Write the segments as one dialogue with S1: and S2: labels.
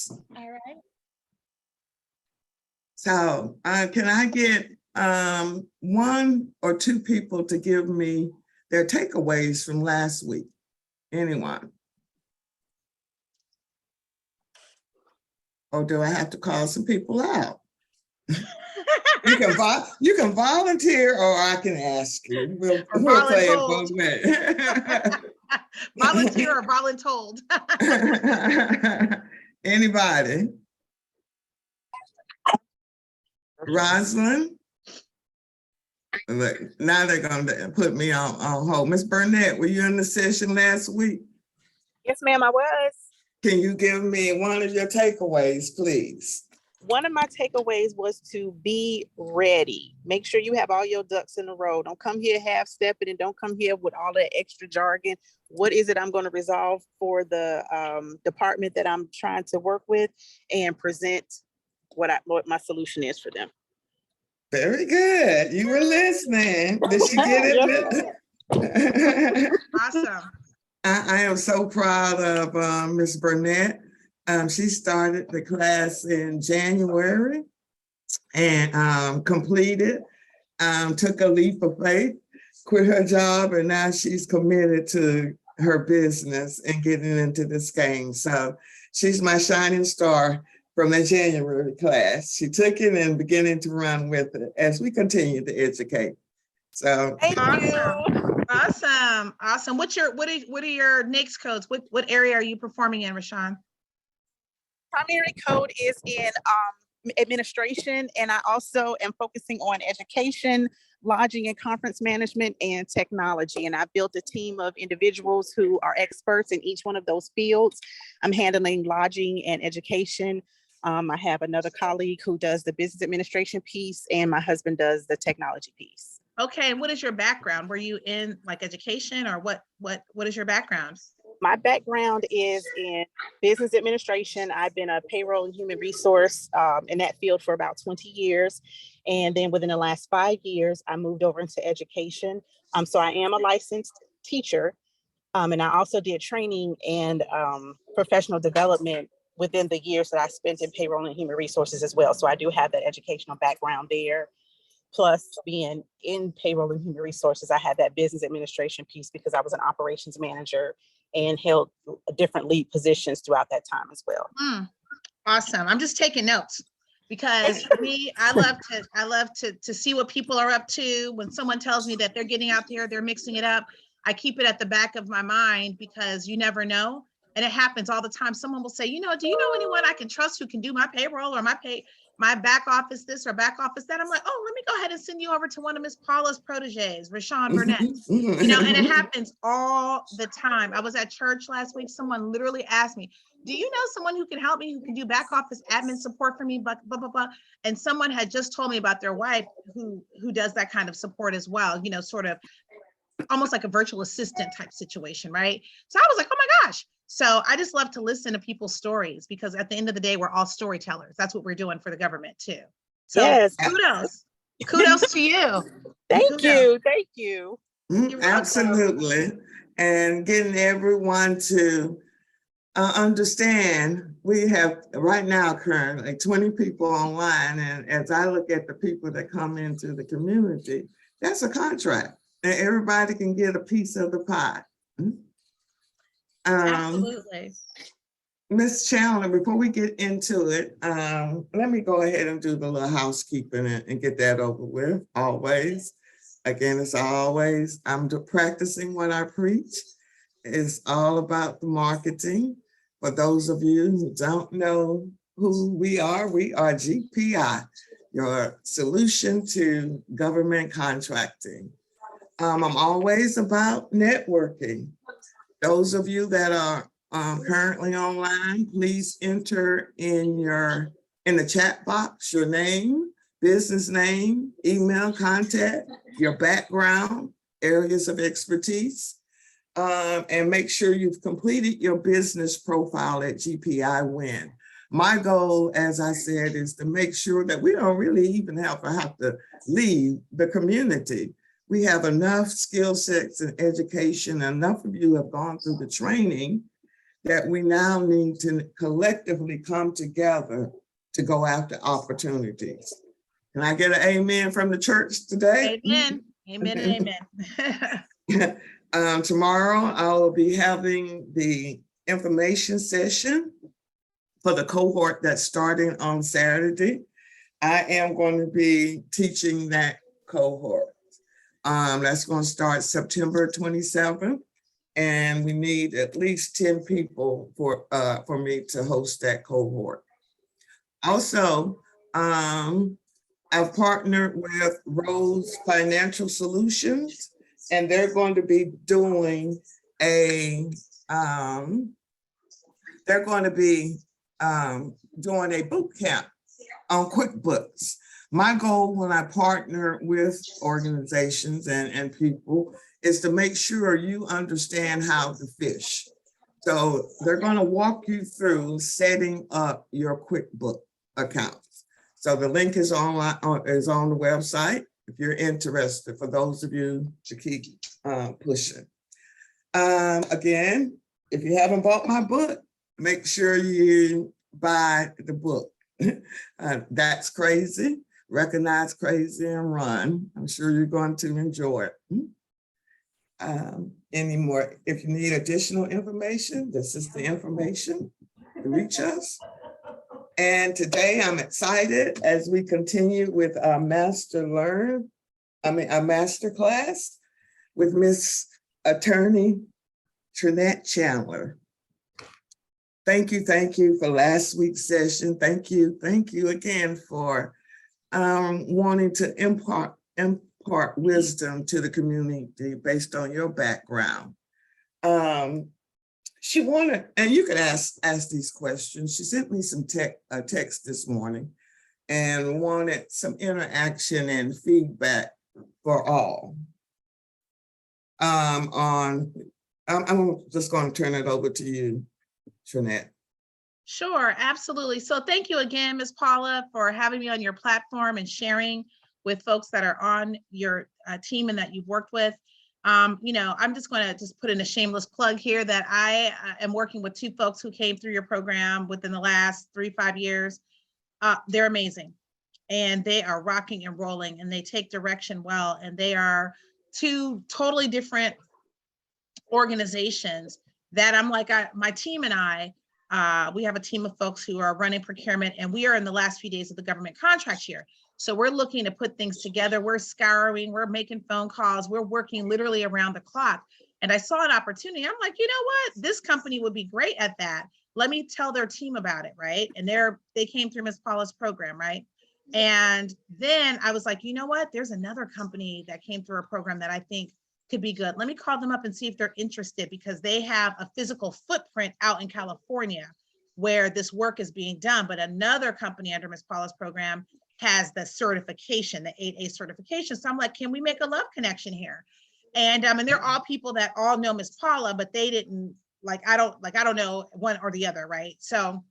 S1: All right.
S2: So can I get one or two people to give me their takeaways from last week? Anyone? Or do I have to call some people out? You can volunteer, or I can ask you. We'll play it both ways.
S3: Volunteer or voluntold.
S2: Anybody? Rosalind? Look, now they're going to put me on hold. Miss Burnett, were you in the session last week?
S1: Yes, ma'am, I was.
S2: Can you give me one of your takeaways, please?
S1: One of my takeaways was to be ready. Make sure you have all your ducks in a row. Don't come here half-stepping, and don't come here with all that extra jargon. What is it I'm going to resolve for the department that I'm trying to work with, and present what my solution is for them.
S2: Very good. You were listening. Did she get
S3: it? Awesome.
S2: I am so proud of Ms. Burnett. She started the class in January and completed, took a leap of faith, quit her job, and now she's committed to her business and getting into this game. So she's my shining star from the January class. She took it and beginning to run with it as we continue to educate. So
S1: thank you.
S3: Awesome. What are your NAICS codes? What area are you performing in, Rashawn?
S1: Primary code is in administration, and I also am focusing on education, lodging and conference management, and technology. And I built a team of individuals who are experts in each one of those fields. I'm handling lodging and education. I have another colleague who does the business administration piece, and my husband does the technology piece.
S3: Okay, and what is your background? Were you in like education, or what is your background?
S1: My background is in business administration. I've been a payroll and human resource in that field for about 20 years. And then within the last 5 years, I moved over into education. So I am a licensed teacher. And I also did training and professional development within the years that I spent in payroll and human resources as well. So I do have that educational background there. Plus being in payroll and human resources, I had that business administration piece because I was an operations manager and held different lead positions throughout that time as well.
S3: Awesome. I'm just taking notes because for me, I love to see what people are up to. When someone tells me that they're getting out there, they're mixing it up, I keep it at the back of my mind because you never know. And it happens all the time. Someone will say, do you know anyone I can trust who can do my payroll or my back office this or back office that? I'm like, oh, let me go ahead and send you over to one of Miss Paula's proteges, Rashawn Burnett. And it happens all the time. I was at church last week. Someone literally asked me, do you know someone who can help me, who can do back office admin support for me, blah, blah, blah, blah. And someone had just told me about their wife who does that kind of support as well, sort of almost like a virtual assistant type situation, right? So I was like, oh my gosh. So I just love to listen to people's stories because at the end of the day, we're all storytellers. That's what we're doing for the government too. So
S1: yes.
S3: Kudos to you.
S1: Thank you.
S2: Absolutely. And getting everyone to understand, we have right now currently 20 people online. And as I look at the people that come into the community, that's a contract and everybody can get a piece of the pie.
S3: Absolutely.
S2: Ms. Chandler, before we get into it, let me go ahead and do the little housekeeping and get that over with. Always, again, it's always, I'm practicing what I preach. It's all about the marketing. For those of you who don't know who we are GPI, your solution to government contracting. I'm always about networking. Those of you that are currently online, please enter in the chat box your name, business name, email contact, your background, areas of expertise, and make sure you've completed your business profile at GPI Win. My goal, as I said, is to make sure that we don't really even have to leave the community. We have enough skill sets and education. Enough of you have gone through the training that we now need to collectively come together to go after opportunities. Can I get an amen from the church today?
S3: Amen. Amen and amen.
S2: Tomorrow, I will be having the information session for the cohort that's starting on Saturday. I am going to be teaching that cohort. That's going to start September 27th. And we need at least 10 people for me to host that cohort. Also, I've partnered with Rose Financial Solutions, and they're going to be doing a boot camp on QuickBooks. My goal when I partner with organizations and people is to make sure you understand how to fish. So they're going to walk you through setting up your QuickBooks account. So the link is on the website if you're interested, for those of you to keep pushing. Again, if you haven't bought my book, make sure you buy the book. That's Crazy, Recognize Crazy and Run. I'm sure you're going to enjoy it. Anymore, if you need additional information, this is the information to reach us. And today I'm excited as we continue with our master class with Miss Attorney Trinette Chandler. Thank you for last week's session. Thank you again for wanting to impart wisdom to the community based on your background. She wanted, and you can ask these questions. She sent me some text this morning and wanted some interaction and feedback for all. I'm just going to turn it over to you, Trinette.
S3: Sure, absolutely. So thank you again, Ms. Paula, for having me on your platform and sharing with folks that are on your team and that you've worked with. I'm just going to put in a shameless plug here that I am working with two folks who came through your program within the last 3-5 years. They're amazing, and they are rocking and rolling, and they take direction well, and they are two totally different organizations that I'm like, my team and I, we have a team of folks who are running procurement, and we are in the last few days of the government contract year. So we're looking to put things together. We're scouring, we're making phone calls, we're working literally around the clock. And I saw an opportunity. I'm like, you know what? This company would be great at that. Let me tell their team about it, right? And they came through Ms. Paula's program, right? And then I was like, you know what? There's another company that came through a program that I think could be good. Let me call them up and see if they're interested, because they have a physical footprint out in California where this work is being done. But another company under Ms. Paula's program has the certification, the 8A certification. So I'm like, can we make a love connection here? And they're all people that all know Ms. Paula, but they didn't I don't know one or the other, right? So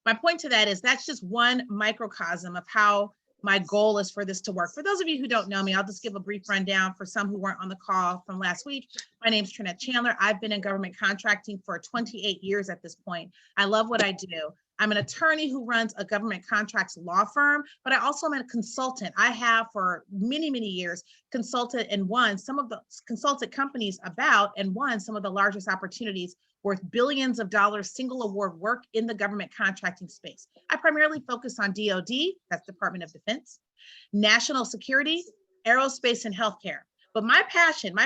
S3: my point to that is that's just one microcosm of how my goal is for this to work. For those of you who don't know me, I'll just give a brief rundown for some who weren't on the call from last week. My name is Trinette Chandler. I've been in government contracting for 28 years at this point. I love what I do. I'm an attorney who runs a government contracts law firm, but I also am a consultant. I have for many, many years consulted and won some of the consulted companies about and won some of the largest opportunities worth billions of dollars single award work in the government contracting space. I primarily focus on DoD, that's Department of Defense, national security, aerospace, and healthcare. But my passion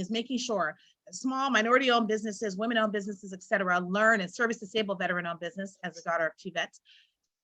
S3: is making sure small minority-owned businesses, women-owned businesses, et cetera, learn, and service disabled veteran-owned business as a daughter of 2 vets,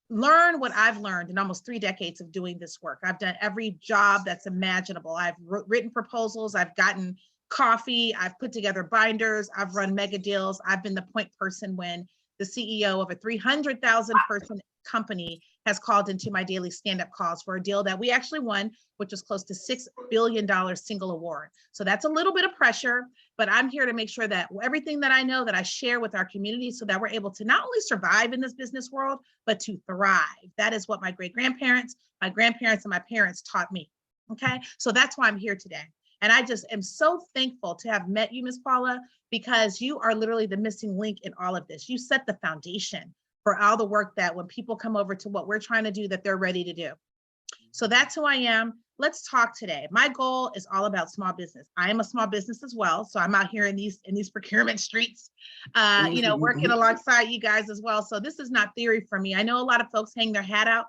S3: learn what I've learned in almost 3 decades of doing this work. I've done every job that's imaginable. I've written proposals, I've gotten coffee, I've put together binders, I've run mega deals. I've been the point person when the CEO of a 300,000 person company has called into my daily stand-up calls for a deal that we actually won, which was close to $6 billion single award. So that's a little bit of pressure, but I'm here to make sure that everything that I know that I share with our community so that we're able to not only survive in this business world, but to thrive. That is what my great-grandparents, my grandparents, and my parents taught me, okay? So that's why I'm here today. And I just am so thankful to have met you, Ms. Paula, because you are literally the missing link in all of this. You set the foundation for all the work that when people come over to what we're trying to do, that they're ready to do. So that's who I am. Let's talk today. My goal is all about small business. I am a small business as well. So I'm out here in these procurement streets, working alongside you guys as well. So this is not theory for me. I know a lot of folks hang their hat out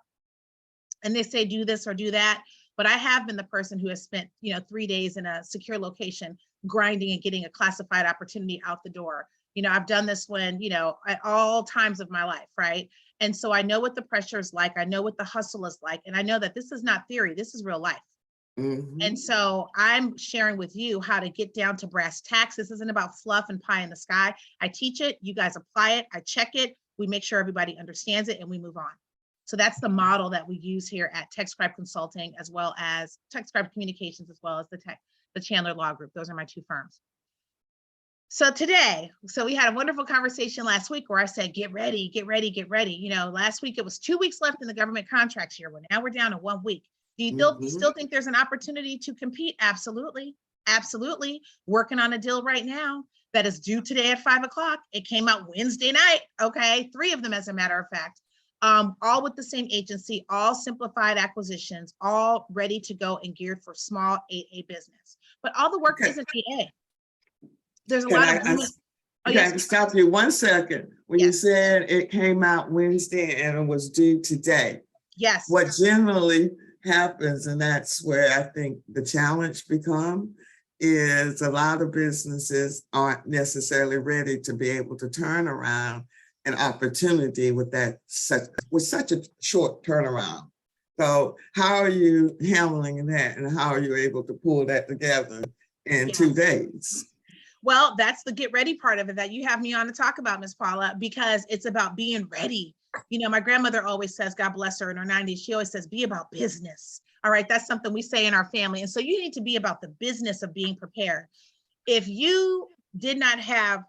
S3: and they say, do this or do that. But I have been the person who has spent, 3 days in a secure location, grinding and getting a classified opportunity out the door. I've done this when, at all times of my life, right? And so I know what the pressure is like. I know what the hustle is like. And I know that this is not theory, this is real life. And so I'm sharing with you how to get down to brass tacks. This isn't about fluff and pie in the sky. I teach it, you guys apply it, I check it, we make sure everybody understands it, and we move on. So that's the model that we use here at TechScribe Consulting, as well as TechScribe Communications, as well as the Chandler Law Group. Those are my two firms. So today, we had a wonderful conversation last week where I said, get ready, get ready, get ready. Last week it was 2 weeks left in the government contracts year. Well, now we're down to 1 week. Do you still think there's an opportunity to compete? Absolutely. Absolutely. Working on a deal right now that is due today at 5 o'clock. It came out Wednesday night. Okay. 3 of them, as a matter of fact, all with the same agency, all simplified acquisitions, all ready to go and geared for small 8A business. But all the work isn't 8A. There's a lot of
S2: I stop you 1 second. When you said it came out Wednesday and it was due today.
S3: Yes.
S2: What generally happens, and that's where I think the challenge becomes, is a lot of businesses aren't necessarily ready to be able to turn around an opportunity with such a short turnaround. So how are you handling that, and how are you able to pull that together in 2 days?
S3: Well, that's the get ready part of it that you have me on to talk about, Ms. Paula, because it's about being ready. My grandmother always says, God bless her, in her 90s, she always says, be about business. All right, that's something we say in our family. And so you need to be about the business of being prepared. If you did not have,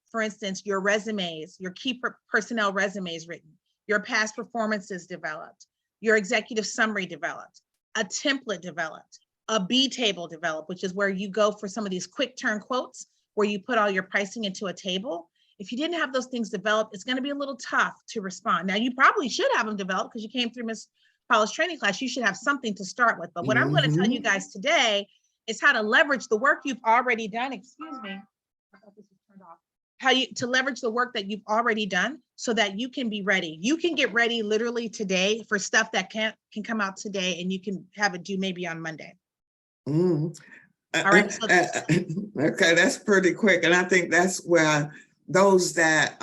S3: for instance, your resumes, your key personnel resumes written, your past performances developed, your executive summary developed, a template developed, a B table developed, which is where you go for some of these quick turn quotes, where you put all your pricing into a table. If you didn't have those things developed, it's going to be a little tough to respond. Now, you probably should have them developed because you came through Ms. Paula's training class. You should have something to start with. But what I'm going to tell you guys today is how to leverage the work you've already done. Excuse me. I thought this was turned off. To leverage the work that you've already done so that you can be ready. You can get ready literally today for stuff that can come out today, and you can have it due maybe on Monday. All right. So
S2: okay, that's pretty quick, and I think that's where those that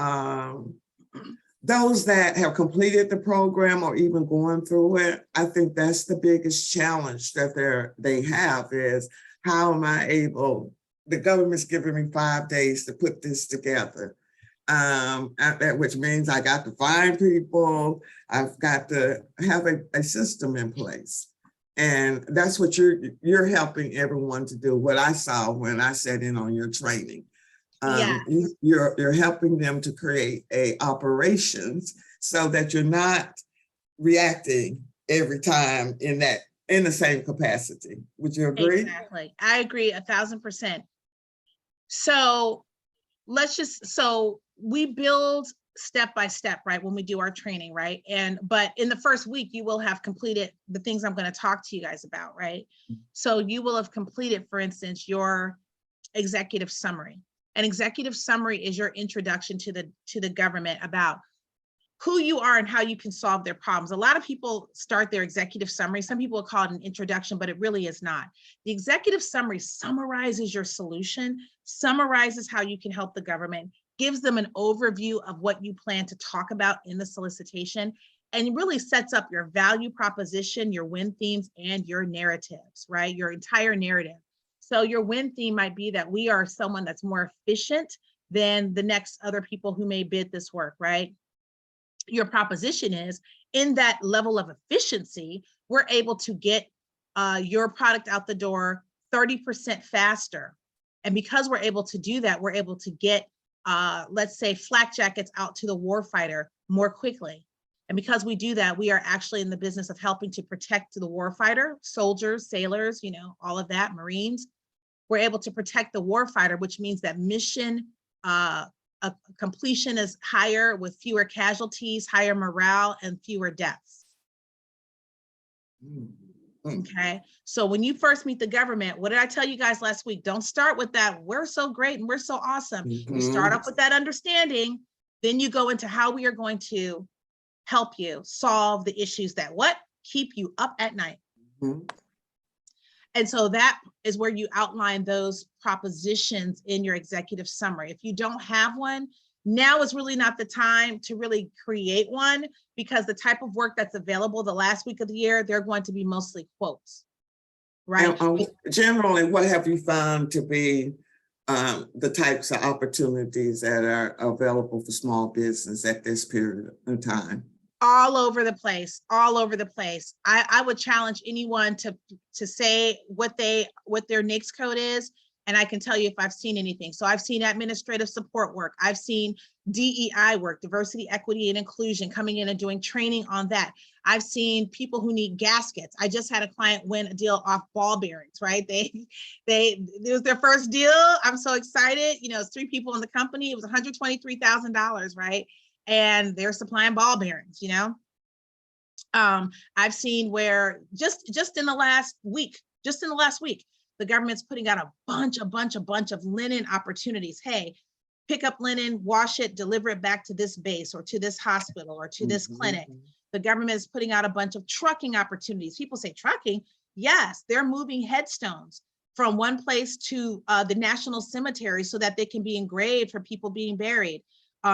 S2: have completed the program or even going through it, I think that's the biggest challenge that they have is, how am I able? The government's giving me 5 days to put this together, which means I got to find people. I've got to have a system in place. And that's what you're helping everyone to do. What I saw when I sat in on your training, you're helping them to create operations so that you're not reacting every time in the same capacity. Would you agree?
S3: Exactly, I agree 1,000%. So so we build step by step, right? When we do our training, right? But in the first week, you will have completed the things I'm going to talk to you guys about, right? So you will have completed, for instance, your executive summary. An executive summary is your introduction to the government about who you are and how you can solve their problems. A lot of people start their executive summary. Some people will call it an introduction, but it really is not. The executive summary summarizes your solution, summarizes how you can help the government, gives them an overview of what you plan to talk about in the solicitation, and really sets up your value proposition, your win themes, and your narratives, right? Your entire narrative. So your win theme might be that we are someone that's more efficient than the next other people who may bid this work, right? Your proposition is, in that level of efficiency, we're able to get your product out the door 30% faster. And because we're able to do that, we're able to get, let's say, flak jackets out to the warfighter more quickly. And because we do that, we are actually in the business of helping to protect the warfighter, soldiers, sailors, all of that, Marines, we're able to protect the warfighter, which means that mission completion is higher with fewer casualties, higher morale, and fewer deaths. Okay, so when you first meet the government, what did I tell you guys last week? Don't start with that, we're so great and we're so awesome. You start off with that understanding, then you go into how we are going to help you solve the issues that keep you up at night. And so that is where you outline those propositions in your executive summary. If you don't have one, now is really not the time to really create one, because the type of work that's available the last week of the year, they're going to be mostly quotes, right?
S2: And, generally, what have you found to be the types of opportunities that are available for small business at this period of time?
S3: All over the place, all over the place. I would challenge anyone to say what their NAICS code is, and I can tell you if I've seen anything. So I've seen administrative support work. I've seen DEI work, diversity, equity, and inclusion, coming in and doing training on that. I've seen people who need gaskets. I just had a client win a deal off ball bearings, right? It was their first deal. I'm so excited. You know, it's 3 people in the company. It was $123,000, right? And they're supplying ball bearings, you know. I've seen where just in the last week, the government's putting out a bunch of linen opportunities. Hey, pick up linen, wash it, deliver it back to this base or to this hospital or to this clinic. The government is putting out a bunch of trucking opportunities. People say trucking. Yes, they're moving headstones from one place to the national cemetery so that they can be engraved for people being buried.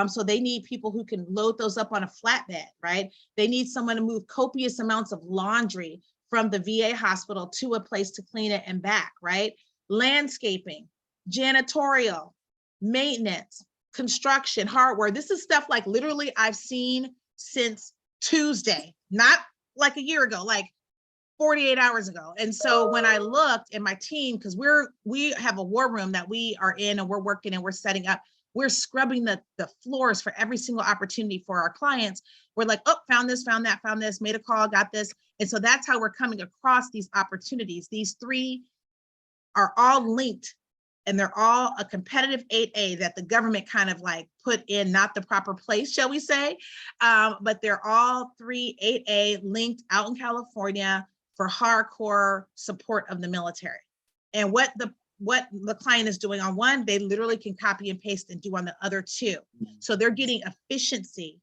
S3: So they need people who can load those up on a flatbed, right? They need someone to move copious amounts of laundry from the VA hospital to a place to clean it and back, right? Landscaping, janitorial, maintenance, construction, hardware. This is stuff like literally I've seen since Tuesday, not like a year ago, like 48 hours ago. And so when I looked at my team, because we have a war room that we are in and we're working and we're setting up, we're scrubbing the floors for every single opportunity for our clients. We're like, oh, found this, found that, found this, made a call, got this. And so that's how we're coming across these opportunities. These 3 are all linked, and they're all a competitive 8A that the government kind of like put in not the proper place, shall we say, but they're all 3 8A linked out in California for hardcore support of the military. And what the client is doing on one, they literally can copy and paste and do on the other 2. So they're getting efficiency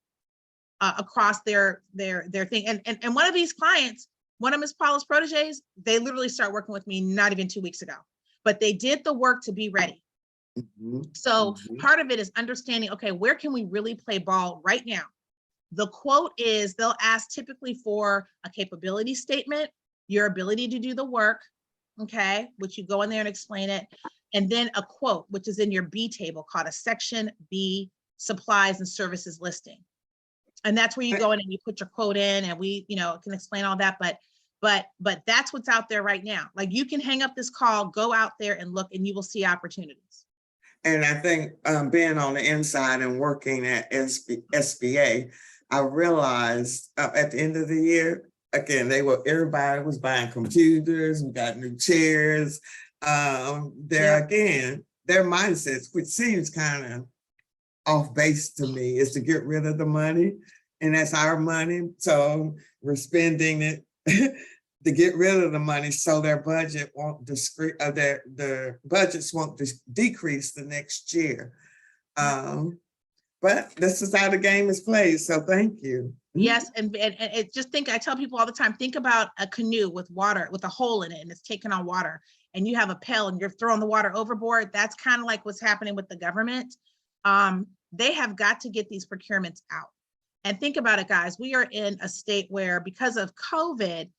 S3: across their thing. And one of these clients, one of Ms. Paula's proteges, they literally start working with me not even 2 weeks ago, but they did the work to be ready. So part of it is understanding, okay, where can we really play ball right now? The quote is, they'll ask typically for a capability statement, your ability to do the work, okay, which you go in there and explain it, and then a quote, which is in your B table called a section B supplies and services listing. And that's where you go in and you put your quote in, and we, you know, can explain all that, but that's what's out there right now. Like, you can hang up this call, go out there and look, and you will see opportunities.
S2: And I think being on the inside and working at SBA, I realized at the end of the year, again, everybody was buying computers, we got new chairs. Again, their mindsets, which seems kind of off base to me, is to get rid of the money, and that's our money. So we're spending it to get rid of the money, so their budget won't their budgets won't decrease the next year. But this is how the game is played. So thank you.
S3: Yes, and just think, I tell people all the time, think about a canoe with water, with a hole in it, and it's taking on water, and you have a pail and you're throwing the water overboard. That's kind of like what's happening with the government. They have got to get these procurements out. And think about it, guys, we are in a state where, because of COVID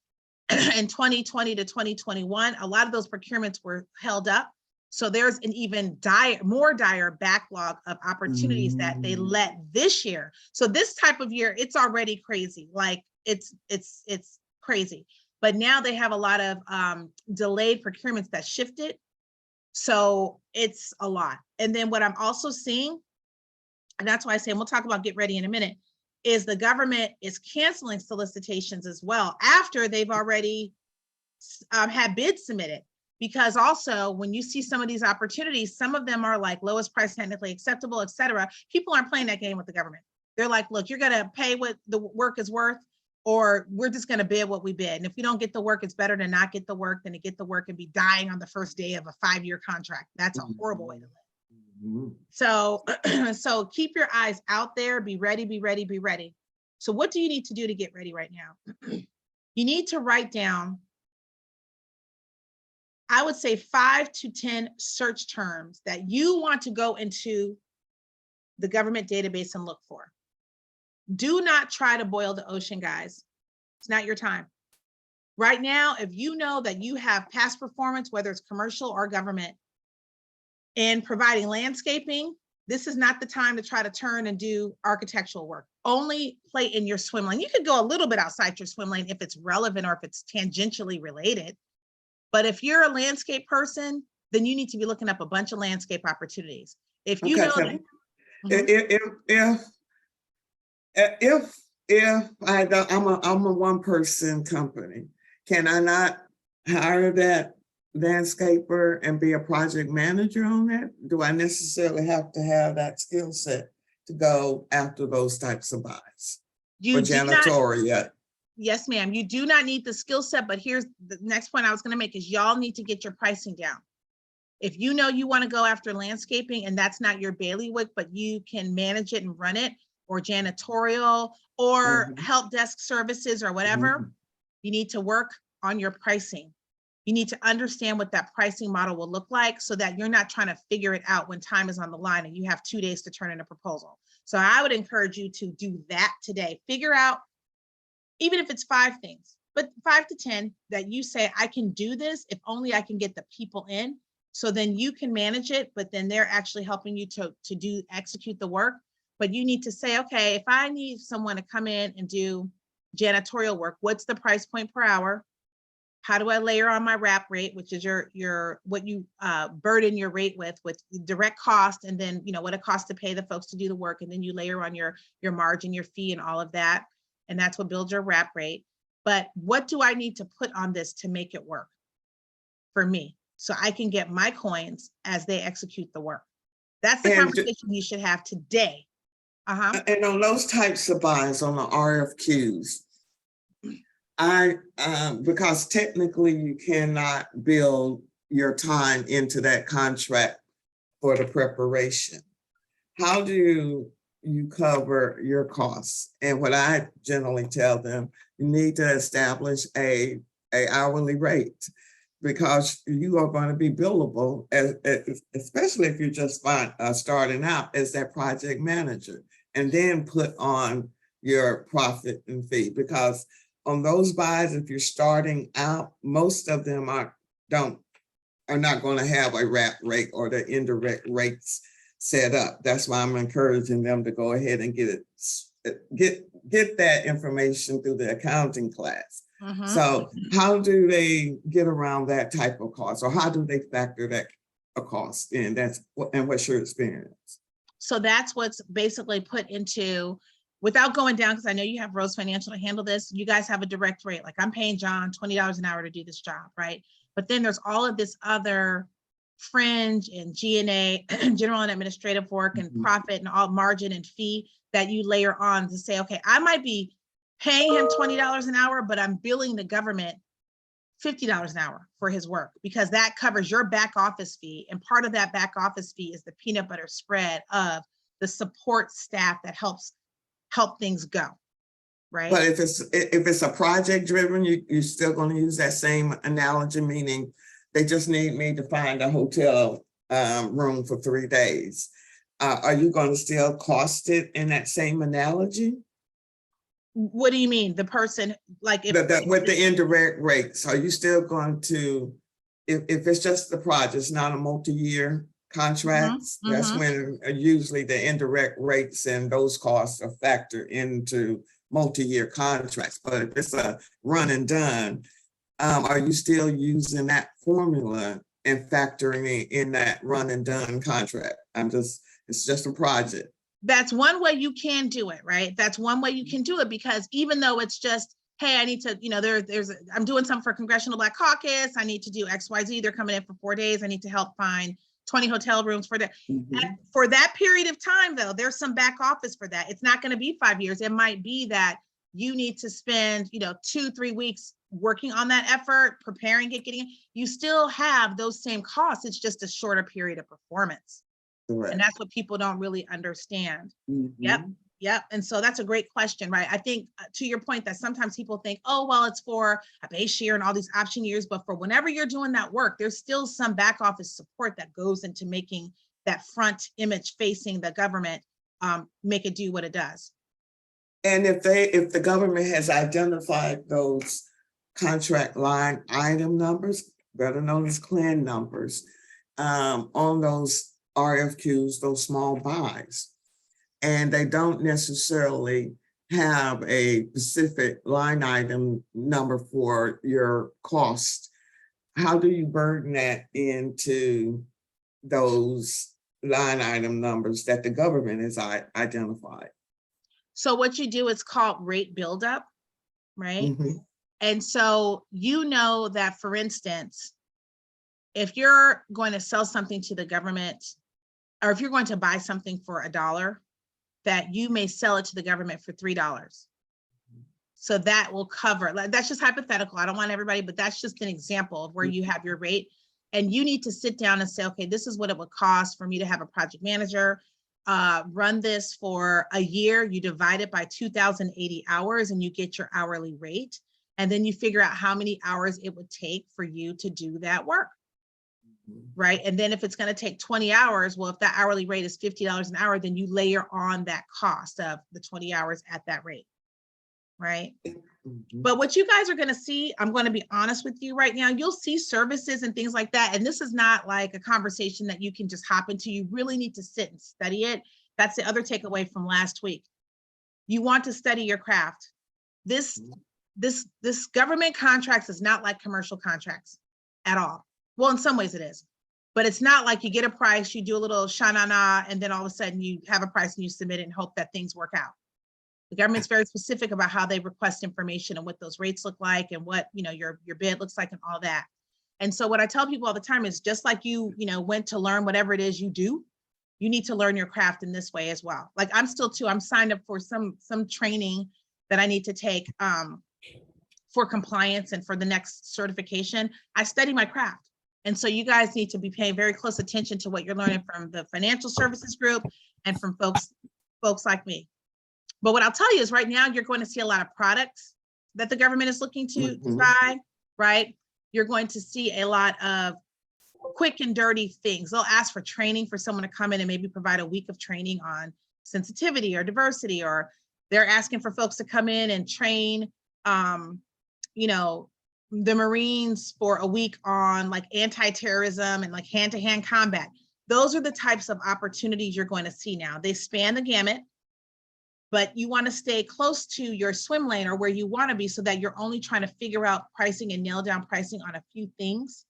S3: in 2020 to 2021, a lot of those procurements were held up. So there's an even more dire backlog of opportunities that they let this year. So this type of year, it's already crazy. Like it's crazy. But now they have a lot of delayed procurements that shifted. So it's a lot. And then what I'm also seeing, and that's why I say, and we'll talk about get ready in a minute, is the government is canceling solicitations as well after they've already had bids submitted. Because also when you see some of these opportunities, some of them are like lowest price technically acceptable, et cetera. People aren't playing that game with the government. They're like, look, you're going to pay what the work is worth, or we're just going to bid what we bid. And if we don't get the work, it's better to not get the work than to get the work and be dying on the first day of a 5-year contract. That's a horrible way to live. So, so keep your eyes out there, be ready, be ready, be ready. So what do you need to do to get ready right now? You need to write down, I would say 5 to 10 search terms that you want to go into the government database and look for. Do not try to boil the ocean, guys. It's not your time. Right now, if you know that you have past performance, whether it's commercial or government, in providing landscaping, this is not the time to try to turn and do architectural work. Only play in your swim lane. You could go a little bit outside your swim lane if it's relevant or if it's tangentially related. But if you're a landscape person, then you need to be looking up a bunch of landscape opportunities. If you know that,
S2: I'm a one-person company, can I not hire that landscaper and be a project manager on that? Do I necessarily have to have that skill set to go after those types of buys?
S3: you
S2: For
S3: do not,
S2: janitorial?
S3: yes, ma'am, you do not need the skill set, but here's the next point I was going to make is y'all need to get your pricing down. If you know you want to go after landscaping and that's not your bailiwick, but you can manage it and run it, or janitorial or help desk services or whatever, you need to work on your pricing. You need to understand what that pricing model will look like so that you're not trying to figure it out when time is on the line and you have 2 days to turn in a proposal. So I would encourage you to do that today. Figure out, even if it's 5 things, but 5 to 10 that you say, I can do this if only I can get the people in. So then you can manage it, but then they're actually helping you to execute the work. But you need to say, okay, if I need someone to come in and do janitorial work, what's the price point per hour? How do I layer on my wrap rate, which is your what you burden your rate with direct cost, and then what it costs to pay the folks to do the work, and then you layer on your margin, your fee, and all of that, and that's what builds your wrap rate. But what do I need to put on this to make it work for me, so I can get my coins as they execute the work? That's the conversation you should have today.
S2: And on those types of buys, on the RFQs, because technically you cannot build your time into that contract for the preparation. How do you cover your costs? And what I generally tell them, you need to establish a hourly rate, because you are going to be billable, especially if you're just starting out as that project manager, and then put on your profit and fee. Because on those buys, if you're starting out, most of them are not going to have a wrap rate or the indirect rates set up. That's why I'm encouraging them to go ahead and get that information through the accounting class. So how do they get around that type of cost, or how do they factor that a cost in? And what's your experience?
S3: So that's what's basically put into, without going down, because I know you have Rose Financial to handle this, you guys have a direct rate. Like, I'm paying John $20 an hour to do this job, right? But then there's all of this other fringe and G&A, general and administrative work, and profit and all margin and fee that you layer on to say, okay, I might be paying him $20 an hour, but I'm billing the government $50 an hour for his work, because that covers your back office fee. And part of that back office fee is the peanut butter spread of the support staff that help things go, right?
S2: But if it's a project driven, you're still going to use that same analogy, meaning they just need me to find a hotel room for 3 days. Are you going to still cost it in that same analogy?
S3: What do you mean? The person, like, if
S2: with the indirect rates, are you still going to, if it's just the project, it's not a multi-year contracts, that's when usually the indirect rates and those costs are factored into multi-year contracts. But if it's a run and done, are you still using that formula and factoring in that run and done contract? It's just a project.
S3: That's one way you can do it, right? That's one way you can do it, because even though it's just, hey, I need to, I'm doing something for Congressional Black Caucus. I need to do XYZ. They're coming in for 4 days. I need to help find 20 hotel rooms for that.
S2: Mhm.
S3: For that period of time, though, there's some back office for that. It's not going to be 5 years. It might be that you need to spend, 2-3 weeks working on that effort, preparing it, getting it. You still have those same costs. It's just a shorter period of performance.
S2: Correct.
S3: And that's what people don't really understand.
S2: Mhm.
S3: Yep. And so that's a great question, right? I think to your point that sometimes people think, oh, well, it's for a base year and all these option years, but for whenever you're doing that work, there's still some back office support that goes into making that front image facing the government make it do what it does.
S2: And if the government has identified those contract line item numbers, better known as CLAN numbers, on those RFQs, those small buys, and they don't necessarily have a specific line item number for your cost, how do you burden that into those line item numbers that the government has identified?
S3: So what you do is called rate buildup, right?
S2: Mhm.
S3: And so that, for instance, if you're going to sell something to the government, or if you're going to buy something for $1, that you may sell it to the government for $3. So that will cover, that's just hypothetical. I don't want everybody, but that's just an example of where you have your rate. And you need to sit down and say, okay, this is what it would cost for me to have a project manager, run this for a year. You divide it by 2,080 hours and you get your hourly rate. And then you figure out how many hours it would take for you to do that work. Right. And then if it's going to take 20 hours, well, if that hourly rate is $50 an hour, then you layer on that cost of the 20 hours at that rate. Right.
S2: Mhm.
S3: But what you guys are going to see, I'm going to be honest with you right now, you'll see services and things like that. And this is not like a conversation that you can just hop into. You really need to sit and study it. That's the other takeaway from last week. You want to study your craft. This government contracts is not like commercial contracts at all. Well, in some ways it is, but it's not like you get a price, you do a little sha-na-na, and then all of a sudden you have a price and you submit it and hope that things work out. The government's very specific about how they request information and what those rates look like and what, your bid looks like and all that. And so what I tell people all the time is just like you went to learn whatever it is you do, you need to learn your craft in this way as well. Like I'm signed up for some training that I need to take for compliance and for the next certification. I study my craft. And so you guys need to be paying very close attention to what you're learning from the financial services group and from folks like me. But what I'll tell you is right now, you're going to see a lot of products that the government is looking to buy, right? You're going to see a lot of quick and dirty things. They'll ask for training for someone to come in and maybe provide a week of training on sensitivity or diversity, or they're asking for folks to come in and train, the Marines for a week on like anti-terrorism and like hand-to-hand combat. Those are the types of opportunities you're going to see now. They span the gamut, but you want to stay close to your swim lane or where you want to be so that you're only trying to figure out pricing and nail down pricing on a few things.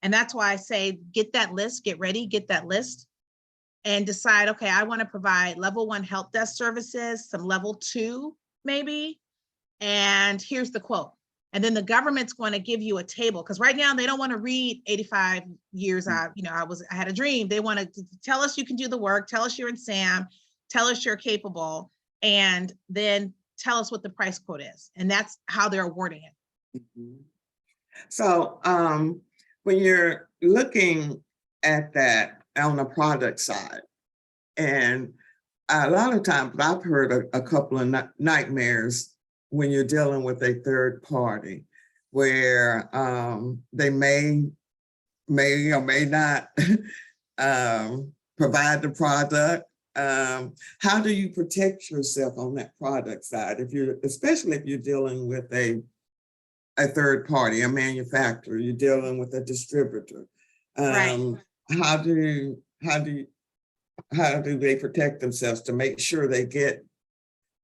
S3: And that's why I say, get that list, get ready, get that list and decide, okay, I want to provide level 1 help desk services, some level 2 maybe, and here's the quote. And then the government's going to give you a table, because right now they don't want to read 85 years out. I had a dream. They want to tell us you can do the work, tell us you're in SAM, tell us you're capable, and then tell us what the price quote is. And that's how they're awarding it.
S2: Mhm. So when you're looking at that on the product side, and a lot of times I've heard a couple of nightmares when you're dealing with a third party, where they may or may not provide the product. How do you protect yourself on that product side, especially if you're dealing with a third party, a manufacturer, you're dealing with a distributor?
S3: Right.
S2: How do they protect themselves to make sure they get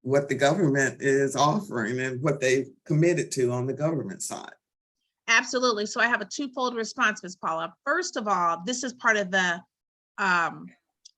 S2: what the government is offering and what they committed to on the government side?
S3: Absolutely. So I have a twofold response, Ms. Paula. First of all, this is part of the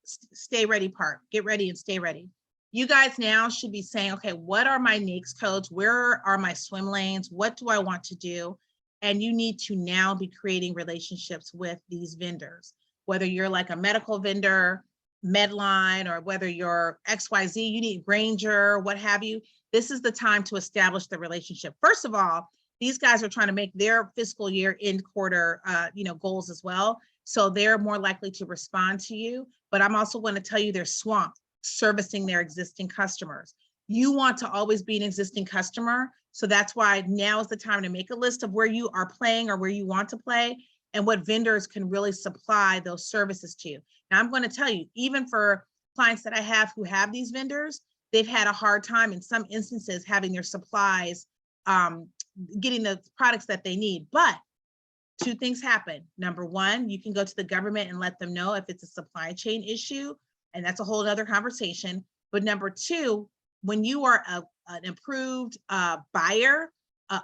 S3: stay ready part. Get ready and stay ready. You guys now should be saying, okay, what are my NAICS codes? Where are my swim lanes? What do I want to do? And you need to now be creating relationships with these vendors, whether you're like a medical vendor, Medline, or whether you're XYZ, you need Granger, what have you. This is the time to establish the relationship. First of all, these guys are trying to make their fiscal year end quarter, goals as well. So they're more likely to respond to you. But I'm also going to tell you they're swamped servicing their existing customers. You want to always be an existing customer. So that's why now is the time to make a list of where you are playing or where you want to play and what vendors can really supply those services to you. Now, I'm going to tell you, even for clients that I have who have these vendors, they've had a hard time in some instances having their supplies, getting the products that they need. But two things happen. Number one, you can go to the government and let them know if it's a supply chain issue, and that's a whole other conversation. But number two, when you are an approved buyer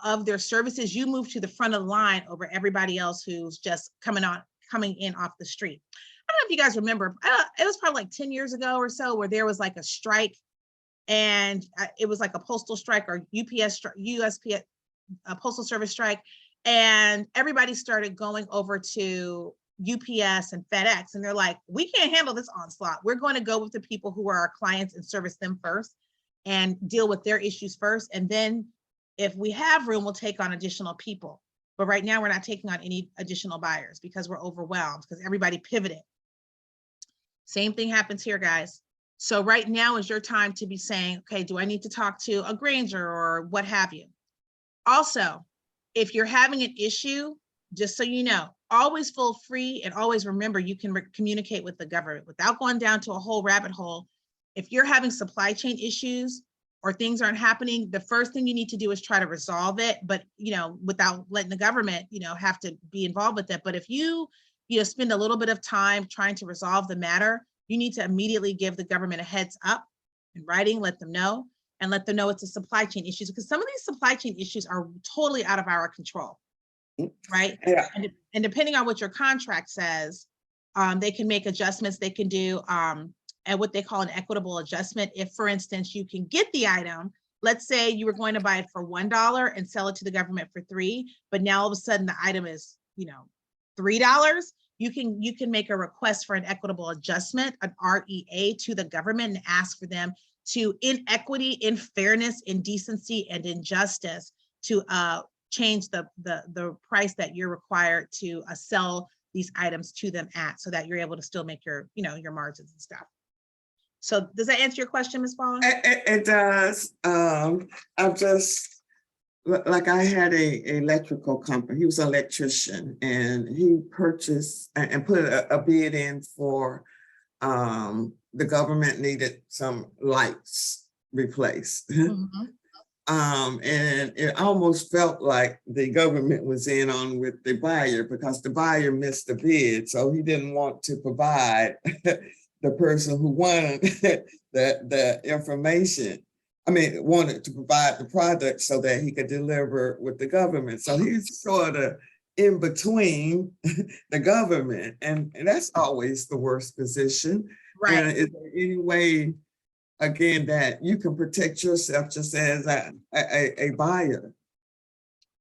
S3: of their services, you move to the front of the line over everybody else who's just coming in off the street. I don't know if you guys remember, it was probably like 10 years ago or so where there was like a strike, and it was like a postal strike or USPS, a postal service strike. And everybody started going over to UPS and FedEx, and they're like, we can't handle this onslaught. We're going to go with the people who are our clients and service them first and deal with their issues first. And then if we have room, we'll take on additional people. But right now we're not taking on any additional buyers because we're overwhelmed because everybody pivoted. Same thing happens here, guys. So right now is your time to be saying, okay, do I need to talk to a Granger or what have you? Also, if you're having an issue, just so you know, always feel free and always remember you can communicate with the government without going down to a whole rabbit hole. If you're having supply chain issues or things aren't happening, the first thing you need to do is try to resolve it, but without letting the government, have to be involved with it. But if you spend a little bit of time trying to resolve the matter, you need to immediately give the government a heads up in writing, let them know, and let them know it's a supply chain issue, because some of these supply chain issues are totally out of our control, right?
S2: Yeah.
S3: And depending on what your contract says, they can make adjustments. They can do and what they call an equitable adjustment. If, for instance, you can get the item, let's say you were going to buy it for $1 and sell it to the government for $3, but now all of a sudden the item is, $3. You can make a request for an equitable adjustment, an REA, to the government and ask for them to, in equity, in fairness, in decency, and in justice, to change the price that you're required to sell these items to them at, so that you're able to still make your margins and stuff. So does that answer your question, Ms. Paula?
S2: It does. I've just, like, I had a electrical company. He was an electrician, and he purchased and put a bid in for, the government needed some lights replaced.
S3: Mhm.
S2: And it almost felt like the government was in on with the buyer, because the buyer missed the bid. So he didn't want to provide the person who wanted the information. Wanted to provide the product so that he could deliver with the government. So he's sort of in between the government, and that's always the worst position.
S3: Right.
S2: And is there any way, again, that you can protect yourself just as a buyer?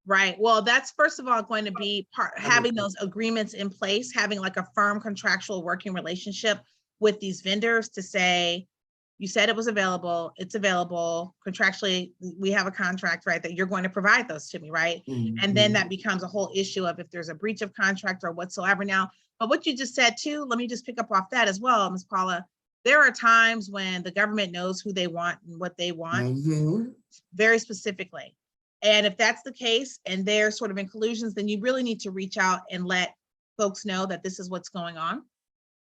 S3: Right. Well, that's first of all going to be having those agreements in place, having like a firm contractual working relationship with these vendors to say, you said it was available, it's available contractually, we have a contract, right, that you're going to provide those to me, right?
S2: Mm-hmm.
S3: And then that becomes a whole issue of if there's a breach of contract or whatsoever. Now, but what you just said too, let me just pick up off that as well, Ms. Paula. There are times when the government knows who they want and what they want,
S2: Mm-hmm.
S3: very specifically. And if that's the case and they're sort of in collusions, then you really need to reach out and let folks know that this is what's going on.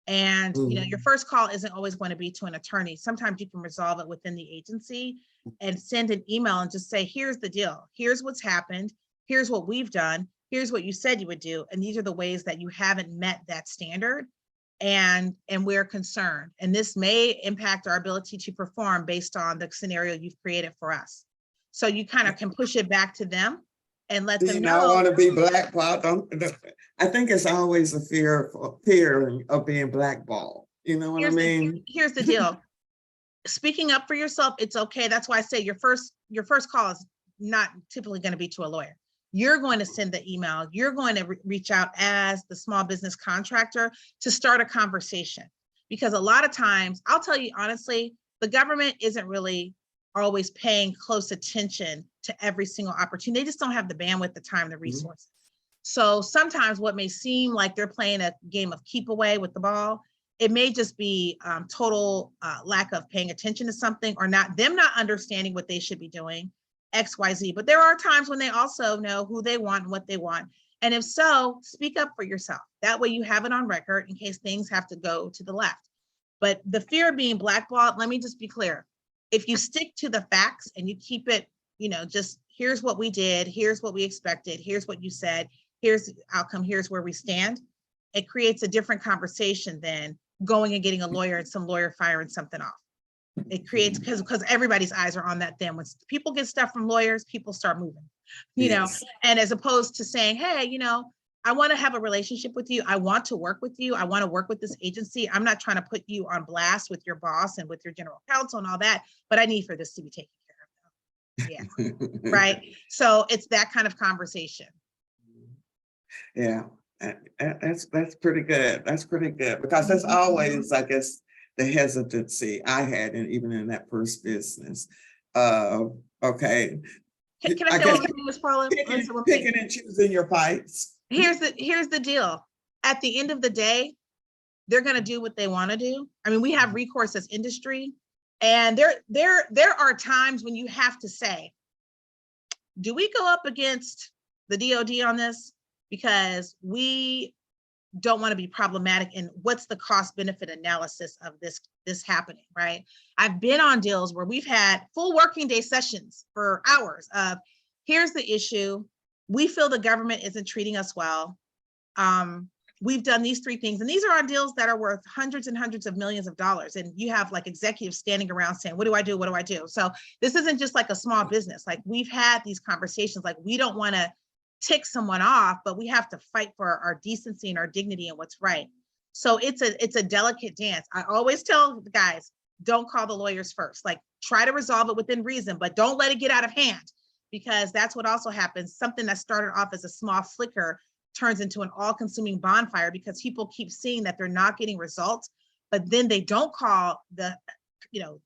S3: And your first call isn't always going to be to an attorney. Sometimes you can resolve it within the agency and send an email and just say, here's the deal. Here's what's happened. Here's what we've done. Here's what you said you would do. And these are the ways that you haven't met that standard. And we're concerned. And this may impact our ability to perform based on the scenario you've created for us. So you kind of can push it back to them and let them know.
S2: I want to be blackballed. I think it's always a fear of being blackballed. You know what I mean?
S3: Here's the deal. speaking up for yourself, it's okay. That's why I say your first call is not typically going to be to a lawyer. You're going to send the email. You're going to reach out as the small business contractor to start a conversation. Because a lot of times, I'll tell you honestly, the government isn't really always paying close attention to every single opportunity. They just don't have the bandwidth, the time, the resources. So sometimes what may seem like they're playing a game of keep away with the ball, it may just be total lack of paying attention to something, or not understanding what they should be doing, XYZ. But there are times when they also know who they want and what they want. And if so, speak up for yourself. That way you have it on record in case things have to go to the left. But the fear of being blackballed, let me just be clear. If you stick to the facts and you keep it, just here's what we did, here's what we expected, here's what you said, here's the outcome, here's where we stand, it creates a different conversation than going and getting a lawyer and some lawyer firing something off. It creates, because everybody's eyes are on that then. When people get stuff from lawyers, people start moving, and as opposed to saying, hey, I want to have a relationship with you. I want to work with you. I want to work with this agency. I'm not trying to put you on blast with your boss and with your general counsel and all that, but I need for this to be taken care of. Yeah. Right. So it's that kind of conversation.
S2: Yeah, that's pretty good. That's pretty good, because that's always, I guess, the hesitancy I had, and even in that first business. Okay.
S3: Can I say one thing, Ms. Paula?
S2: Picking and choosing your fights.
S3: Here's the deal. At the end of the day, they're going to do what they want to do. I mean, we have recourse as industry, and there are times when you have to say, do we go up against the DOD on this? Because we don't want to be problematic, and what's the cost benefit analysis of this happening, right? I've been on deals where we've had full working day sessions for hours of, here's the issue. We feel the government isn't treating us well. We've done these 3 things, and these are on deals that are worth hundreds and hundreds of millions of dollars. And you have like executives standing around saying, what do I do? What do I do? So this isn't just like a small business. Like, we've had these conversations, like, we don't want to tick someone off, but we have to fight for our decency and our dignity and what's right. So it's a delicate dance. I always tell the guys, don't call the lawyers first. Like, try to resolve it within reason, but don't let it get out of hand, because that's what also happens. Something that started off as a small flicker turns into an all-consuming bonfire, because people keep seeing that they're not getting results, but then they don't call the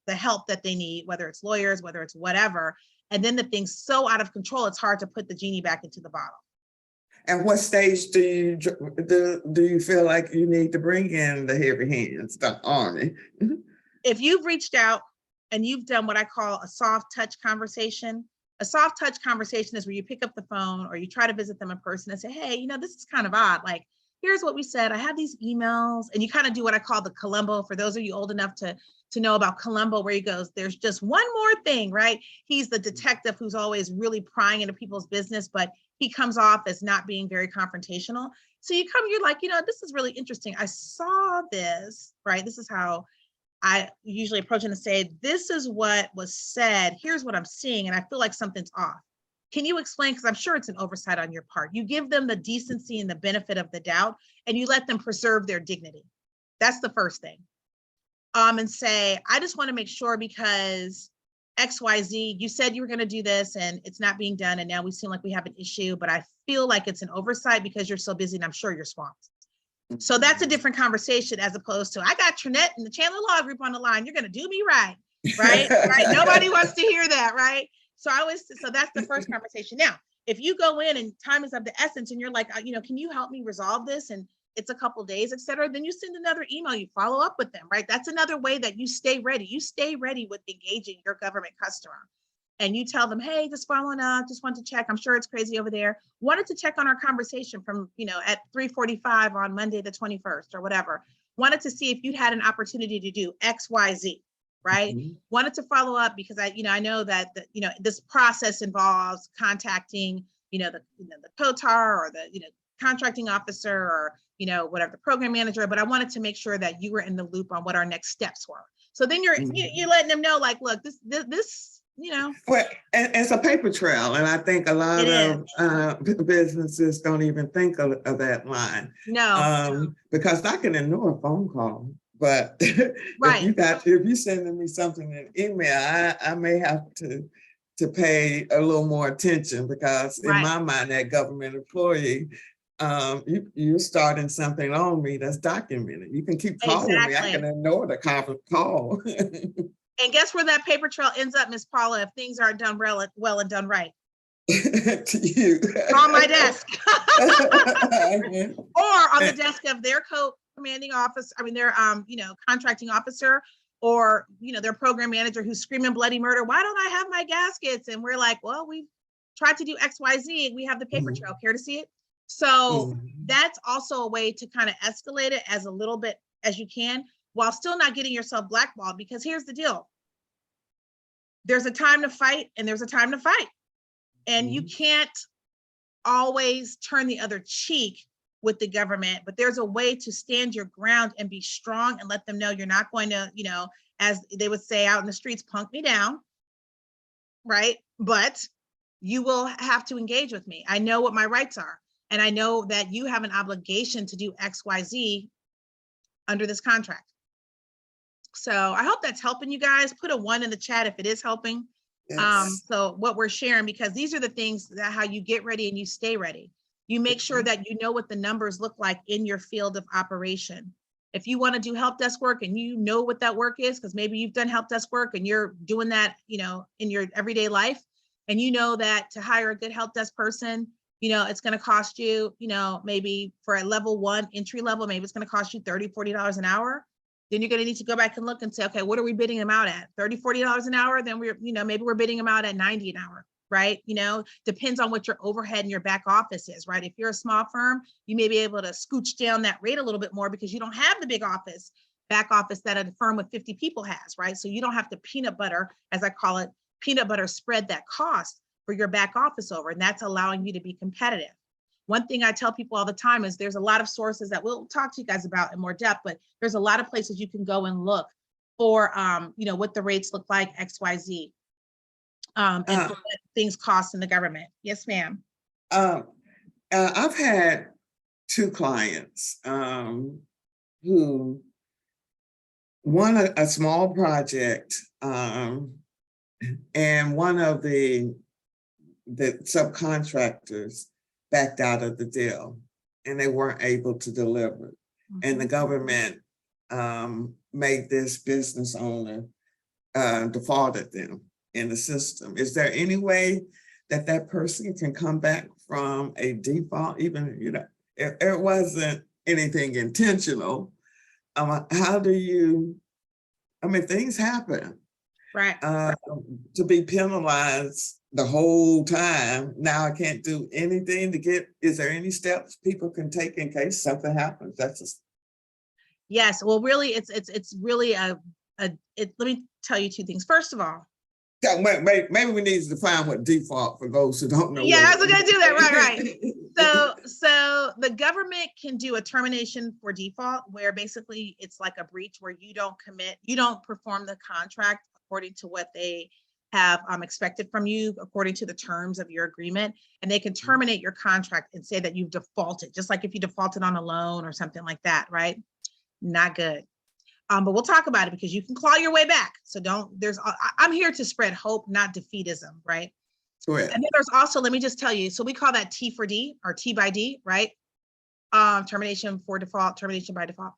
S3: help that they need, whether it's lawyers, whether it's whatever. And then the thing's so out of control, it's hard to put the genie back into the bottle.
S2: And what stage do you feel like you need to bring in the heavy hands, the army?
S3: If you've reached out and you've done what I call a soft touch conversation, a soft touch conversation is where you pick up the phone or you try to visit them in person and say, hey, this is kind of odd. Like, here's what we said. I have these emails, and you kind of do what I call the Columbo. For those of you old enough to know about Columbo, where he goes, there's just one more thing, right? He's the detective who's always really prying into people's business, but he comes off as not being very confrontational. So you're like, this is really interesting. I saw this, right? This is how I usually approach it and say, this is what was said. Here's what I'm seeing. And I feel like something's off. Can you explain? Because I'm sure it's an oversight on your part. You give them the decency and the benefit of the doubt, and you let them preserve their dignity. That's the first thing. And say, I just want to make sure, because XYZ, you said you were going to do this and it's not being done. And now we seem like we have an issue, but I feel like it's an oversight because you're so busy and I'm sure you're swamped. So that's a different conversation, as opposed to, I got Trinette and the Chandler Law Group on the line. You're going to do me right. Right. Nobody wants to hear that. Right. So that's the first conversation. Now, if you go in and time is of the essence and you're like, can you help me resolve this? And it's a couple days, et cetera, then you send another email, you follow up with them, right? That's another way that you stay ready. You stay ready with engaging your government customer. And you tell them, hey, just following up, just want to check. I'm sure it's crazy over there. Wanted to check on our conversation from, at 3:45 on Monday, the 21st or whatever. Wanted to see if you'd had an opportunity to do X, Y, Z, right? Mm-hmm. Wanted to follow up because I know that, this process involves contacting, the COTAR or the, contracting officer or, whatever, the program manager, but I wanted to make sure that you were in the loop on what our next steps were. So then you're letting them know, like, look, this,
S2: Well, and it's a paper trail. And I think a lot of businesses don't even think of that line.
S3: No.
S2: Because I can ignore a phone call. But
S3: Right.
S2: if you sending me something in email, I may have to pay a little more attention, because in
S3: Right.
S2: my mind, that government employee, you're starting something on me that's documented. You can keep calling me. I
S3: Exactly.
S2: can ignore the conference call.
S3: And guess where that paper trail ends up, Miss Paula, if things aren't done well and done right?
S2: To you.
S3: On my desk. Or on the desk of their co-commanding officer, I mean, their contracting officer, or their program manager who's screaming bloody murder. Why don't I have my gaskets? And we're like, well, we tried to do XYZ. We have the paper trail. Care to see it? So that's also a way to kind of escalate it as a little bit as you can, while still not getting yourself blackballed. Because here's the deal. There's a time to fight and there's a time to fight. And you can't always turn the other cheek with the government, but there's a way to stand your ground and be strong and let them know you're not going to, as they would say out in the streets, punk me down, right? But you will have to engage with me. I know what my rights are, and I know that you have an obligation to do XYZ under this contract. So I hope that's helping you guys. Put a 1 in the chat if it is helping.
S2: Yes.
S3: So what we're sharing, because these are the things that how you get ready and you stay ready. You make sure that you know what the numbers look like in your field of operation. If you want to do help desk work and you know what that work is, because maybe you've done help desk work and you're doing that, in your everyday life, and you know that to hire a good help desk person, it's going to cost you, maybe for a level 1 entry level, maybe it's going to cost you $30, $40 an hour. Then you're going to need to go back and look and say, okay, what are we bidding them out at? $30, $40 an hour? Then we're, maybe we're bidding them out at 90 an hour, right? Depends on what your overhead and your back office is, right? If you're a small firm, you may be able to scooch down that rate a little bit more because you don't have the big back office that a firm with 50 people has, right? So you don't have to peanut butter, as I call it, peanut butter spread that cost for your back office over, and that's allowing you to be competitive. One thing I tell people all the time is there's a lot of sources that we'll talk to you guys about in more depth, but there's a lot of places you can go and look for, what the rates look like, XYZ, and what things cost in the government. Yes, ma'am.
S2: I've had 2 clients who won a small project, and one of the subcontractors backed out of the deal, and they weren't able to deliver. And the government made this business owner defaulted them in the system. Is there any way that person can come back from a default, even it wasn't anything intentional? How do you? Things happen.
S3: Right.
S2: To be penalized the whole time. Now I can't do anything to get. Is there any steps people can take in case something happens?
S3: Yes. Well, really, it's really let me tell you 2 things. First of all,
S2: maybe we need to define what default for those who don't know.
S3: Yeah, I was going to do that. Right. So the government can do a termination for default, where basically it's like a breach where you don't perform the contract according to what they have expected from you, according to the terms of your agreement, and they can terminate your contract and say that you've defaulted, just like if you defaulted on a loan or something like that, right? Not good. But we'll talk about it because you can claw your way back. So I'm here to spread hope, not defeatism, right?
S2: Correct.
S3: And then there's also, let me just tell you, so we call that T for D, or T by D, right? Termination for default, termination by default.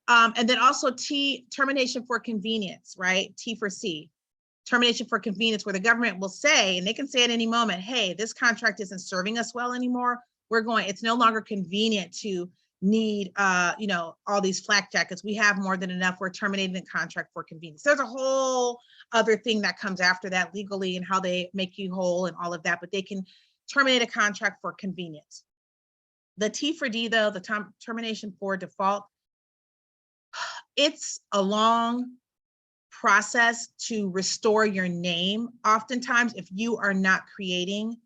S3: And then also termination for convenience, right? T for C, termination for convenience, where the government will say, and they can say at any moment, hey, this contract isn't serving us well anymore. It's no longer convenient to need, all these flak jackets. We have more than enough. We're terminating the contract for convenience. There's a whole other thing that comes after that legally and how they make you whole and all of that, but they can terminate a contract for convenience. The T for D, though, the termination for default, it's a long process to restore your name. Oftentimes, if you are not creating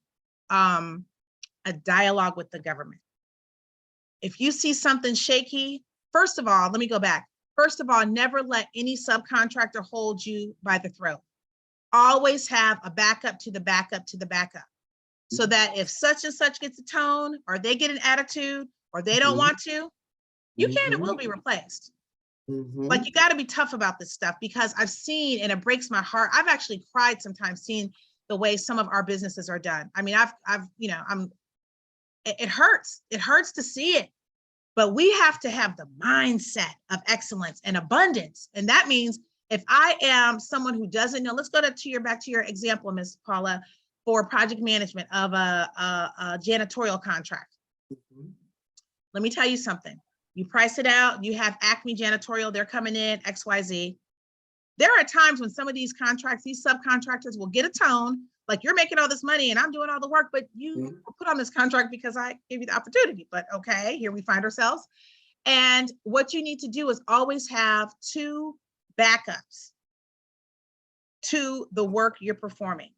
S3: a dialogue with the government. If you see something shaky, first of all, let me go back. First of all, never let any subcontractor hold you by the throat. Always have a backup to the backup to the backup, so that if such and such gets a tone, or they get an attitude, or they don't want to, you can and will be replaced. Like, you got to be tough about this stuff, because I've seen, and it breaks my heart. I've actually cried sometimes seeing the way some of our businesses are done. I mean, it hurts. It hurts to see it, but we have to have the mindset of excellence and abundance. And that means if I am someone who doesn't know, let's go back to your example, Ms. Paula, for project management of a janitorial contract. Let me tell you something. You price it out, you have Acme Janitorial, they're coming in, XYZ. There are times when some of these contracts, these subcontractors will get a tone, like, you're making all this money and I'm doing all the work, but you were put on this contract because I gave you the opportunity. But okay, here we find ourselves. And what you need to do is always have 2 backups to the work you're performing,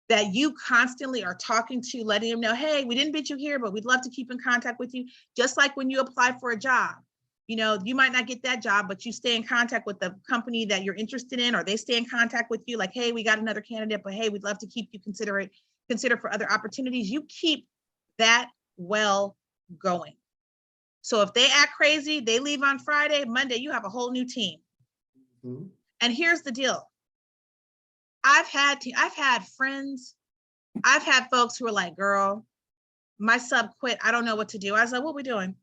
S3: that you constantly are talking to, letting them know, hey, we didn't bid you here, but we'd love to keep in contact with you. Just like when you apply for a job, you might not get that job, but you stay in contact with the company that you're interested in, or they stay in contact with you, like, hey, we got another candidate, but hey, we'd love to keep you consider for other opportunities. You keep that well going. So if they act crazy, they leave on Friday, Monday, you have a whole new team. And here's the deal. I've had friends, I've had folks who are like, girl, my sub quit. I don't know what to do. I was like, what are we doing?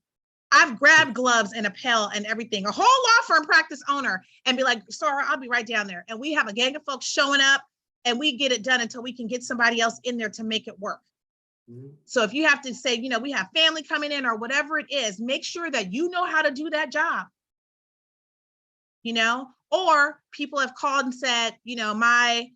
S3: I've grabbed gloves and a pail and everything, a whole law firm practice owner, and be like, sorry, I'll be right down there. And we have a gang of folks showing up, and we get it done until we can get somebody else in there to make it work. So if you have to say, we have family coming in or whatever it is, make sure that you know how to do that job. Or people have called and said, my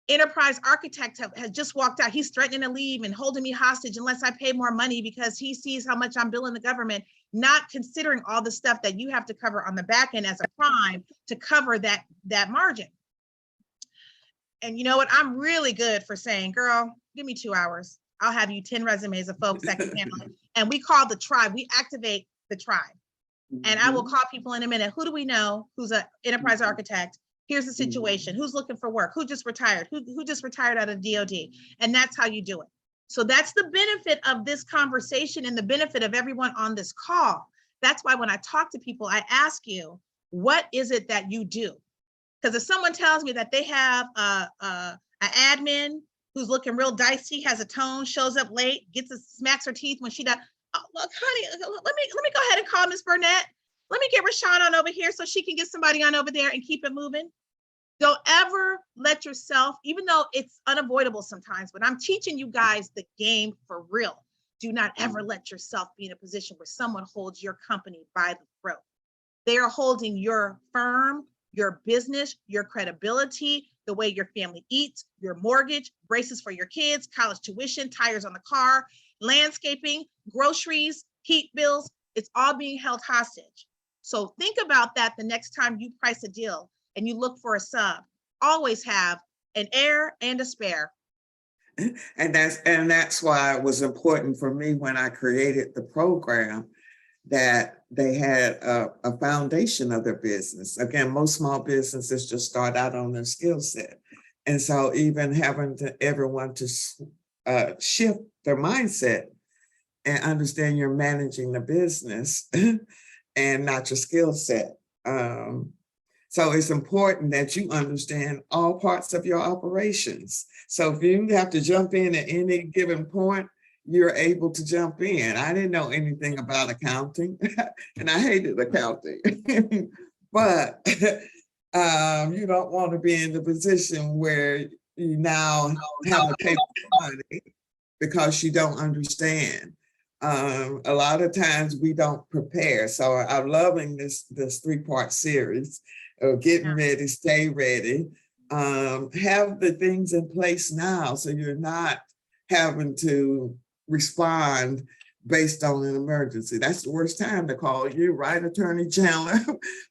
S3: enterprise architect has just walked out. He's threatening to leave and holding me hostage unless I pay more money, because he sees how much I'm billing the government, not considering all the stuff that you have to cover on the back end as a prime to cover that margin. And you know what? I'm really good for saying, girl, give me 2 hours. I'll have you 10 resumes of folks that can handle it. And we call the tribe. We activate the tribe. And I will call people in a minute. Who do we know who's an enterprise architect? Here's the situation. Who's looking for work? Who just retired? Who just retired out of DOD? And that's how you do it. So that's the benefit of this conversation and the benefit of everyone on this call. That's why when I talk to people, I ask you, what is it that you do? Because if someone tells me that they have an admin who's looking real dicey, has a tone, shows up late, smacks her teeth when she does, oh, look, honey, let me go ahead and call Miss Burnett. Let me get Rashawn on over here so she can get somebody on over there and keep it moving. Don't ever let yourself, even though it's unavoidable sometimes, but I'm teaching you guys the game for real. Do not ever let yourself be in a position where someone holds your company by the throat. They are holding your firm, your business, your credibility, the way your family eats, your mortgage, braces for your kids, college tuition, tires on the car, landscaping, groceries, heat bills. It's all being held hostage. So think about that the next time you price a deal and you look for a sub. Always have an heir and a spare.
S2: And that's why it was important for me when I created the program that they had a foundation of their business. Again, most small businesses just start out on their skill set. And so even having everyone to shift their mindset and understand you're managing the business and not your skill set. So it's important that you understand all parts of your operations. So if you have to jump in at any given point, you're able to jump in. I didn't know anything about accounting and I hated accounting, but you don't want to be in the position where you now have to pay money because you don't understand. A lot of times we don't prepare. So I'm loving this 3-part series of getting ready, stay ready, have the things in place now so you're not having to respond based on an emergency. That's the worst time to call you, right, Attorney Chandler,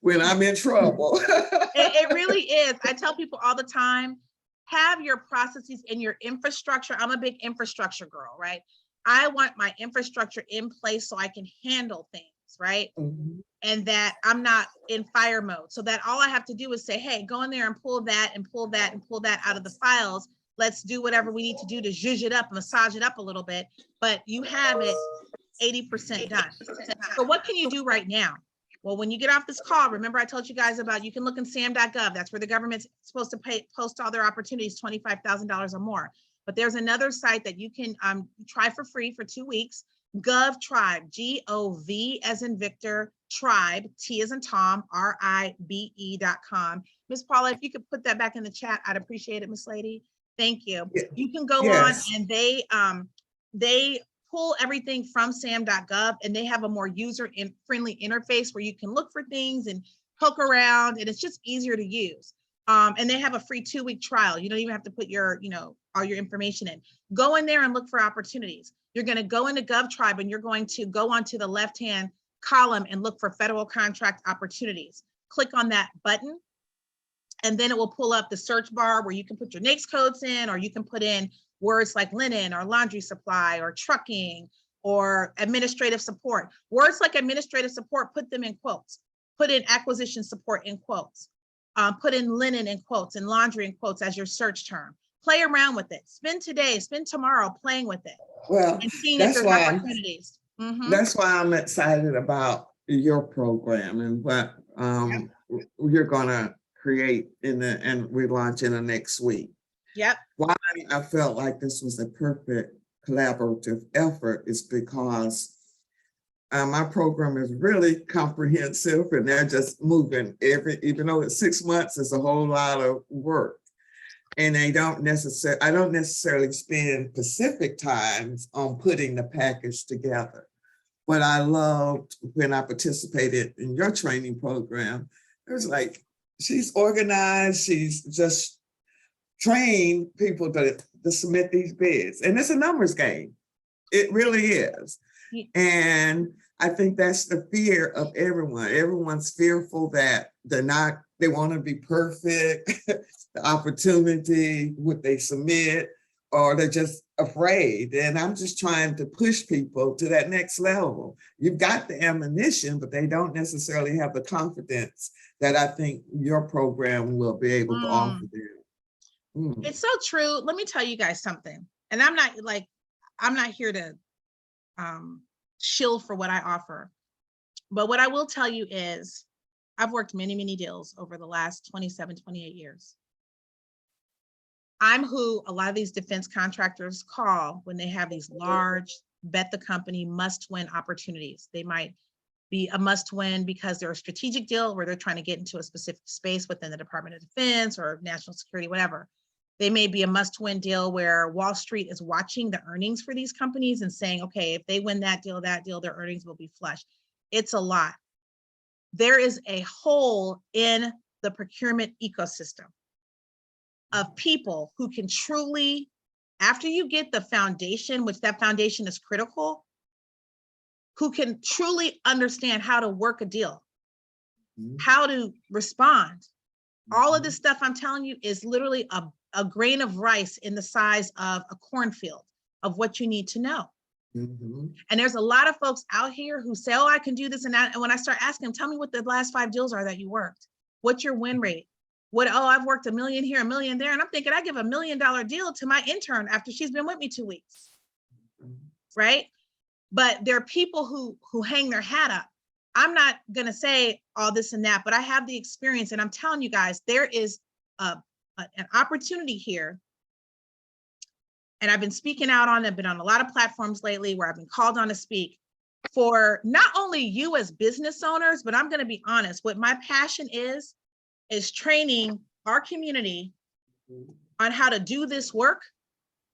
S2: when I'm in trouble.
S3: It really is. I tell people all the time, have your processes and your infrastructure. I'm a big infrastructure girl, right? I want my infrastructure in place so I can handle things, right? And that I'm not in fire mode. So that all I have to do is say, hey, go in there and pull that and pull that and pull that out of the files. Let's do whatever we need to do to zhuzh it up, massage it up a little bit, but you have it 80% done. So what can you do right now? Well, when you get off this call, remember I told you guys about, you can look in sam.gov. That's where the government's supposed to post all their opportunities, $25,000 or more. But there's another site that you can try for free for 2 weeks. GovTribe, G-O-V as in Victor, tribe, T as in Tom, RIBE.com. Miss Paula, if you could put that back in the chat, I'd appreciate it, Miss Lady. Thank you.
S2: Yeah.
S3: You can go
S2: Yes.
S3: on and they pull everything from sam.gov, and they have a more user-friendly interface where you can look for things and poke around, and it's just easier to use. And they have a free 2-week trial. You don't even have to put your, all your information in. Go in there and look for opportunities. You're going to go into GovTribe and you're going to go onto the left-hand column and look for federal contract opportunities. Click on that button, and then it will pull up the search bar where you can put your NAICS codes in, or you can put in words like linen or laundry supply or trucking or administrative support. Words like administrative support, put them in quotes. Put in acquisition support in quotes. Put in linen in quotes and laundry in quotes as your search term. Play around with it. Spend today, spend tomorrow playing with it.
S2: Well,
S3: And seeing if
S2: that's
S3: there's
S2: why
S3: opportunities.
S2: that's why I'm excited about your program and what you're gonna create and we launch in the next week.
S3: Yep.
S2: Why I felt like this was a perfect collaborative effort is because my program is really comprehensive, and they're just moving even though it's 6 months, it's a whole lot of work. And I don't necessarily spend specific times on putting the package together. But I loved when I participated in your training program. It was like, she's organized, she's just trained people to submit these bids. And it's a numbers game. It really is. And I think that's the fear of everyone. Everyone's fearful that they want to be perfect, the opportunity, what they submit, or they're just afraid. And I'm just trying to push people to that next level. You've got the ammunition, but they don't necessarily have the confidence that I think your program will be able to offer them.
S3: It's so true. Let me tell you guys something. And I'm not here to shill for what I offer. But what I will tell you is I've worked many, many deals over the last 27, 28 years. I'm who a lot of these defense contractors call when they have these large bet the company must win opportunities. They might be a must win because they're a strategic deal where they're trying to get into a specific space within the Department of Defense or national security, whatever. They may be a must win deal where Wall Street is watching the earnings for these companies and saying, okay, if they win that deal, their earnings will be flush. It's a lot. There is a hole in the procurement ecosystem of people who can truly, after you get the foundation, which that foundation is critical, who can truly understand how to work a deal, how to respond. All of this stuff I'm telling you is literally a grain of rice in the size of a cornfield of what you need to know. And there's a lot of folks out here who say, oh, I can do this and that. And when I start asking them, tell me what the last 5 deals are that you worked. What's your win rate? Oh, I've worked $1 million here, $1 million there. And I'm thinking I give $1 million deal to my intern after she's been with me 2 weeks, right? But there are people who hang their hat up. I'm not gonna say all this and that, but I have the experience, and I'm telling you guys, there is an opportunity here. And I've been speaking out on it, been on a lot of platforms lately where I've been called on to speak for not only you as business owners, but I'm gonna be honest, what my passion is training our community on how to do this work,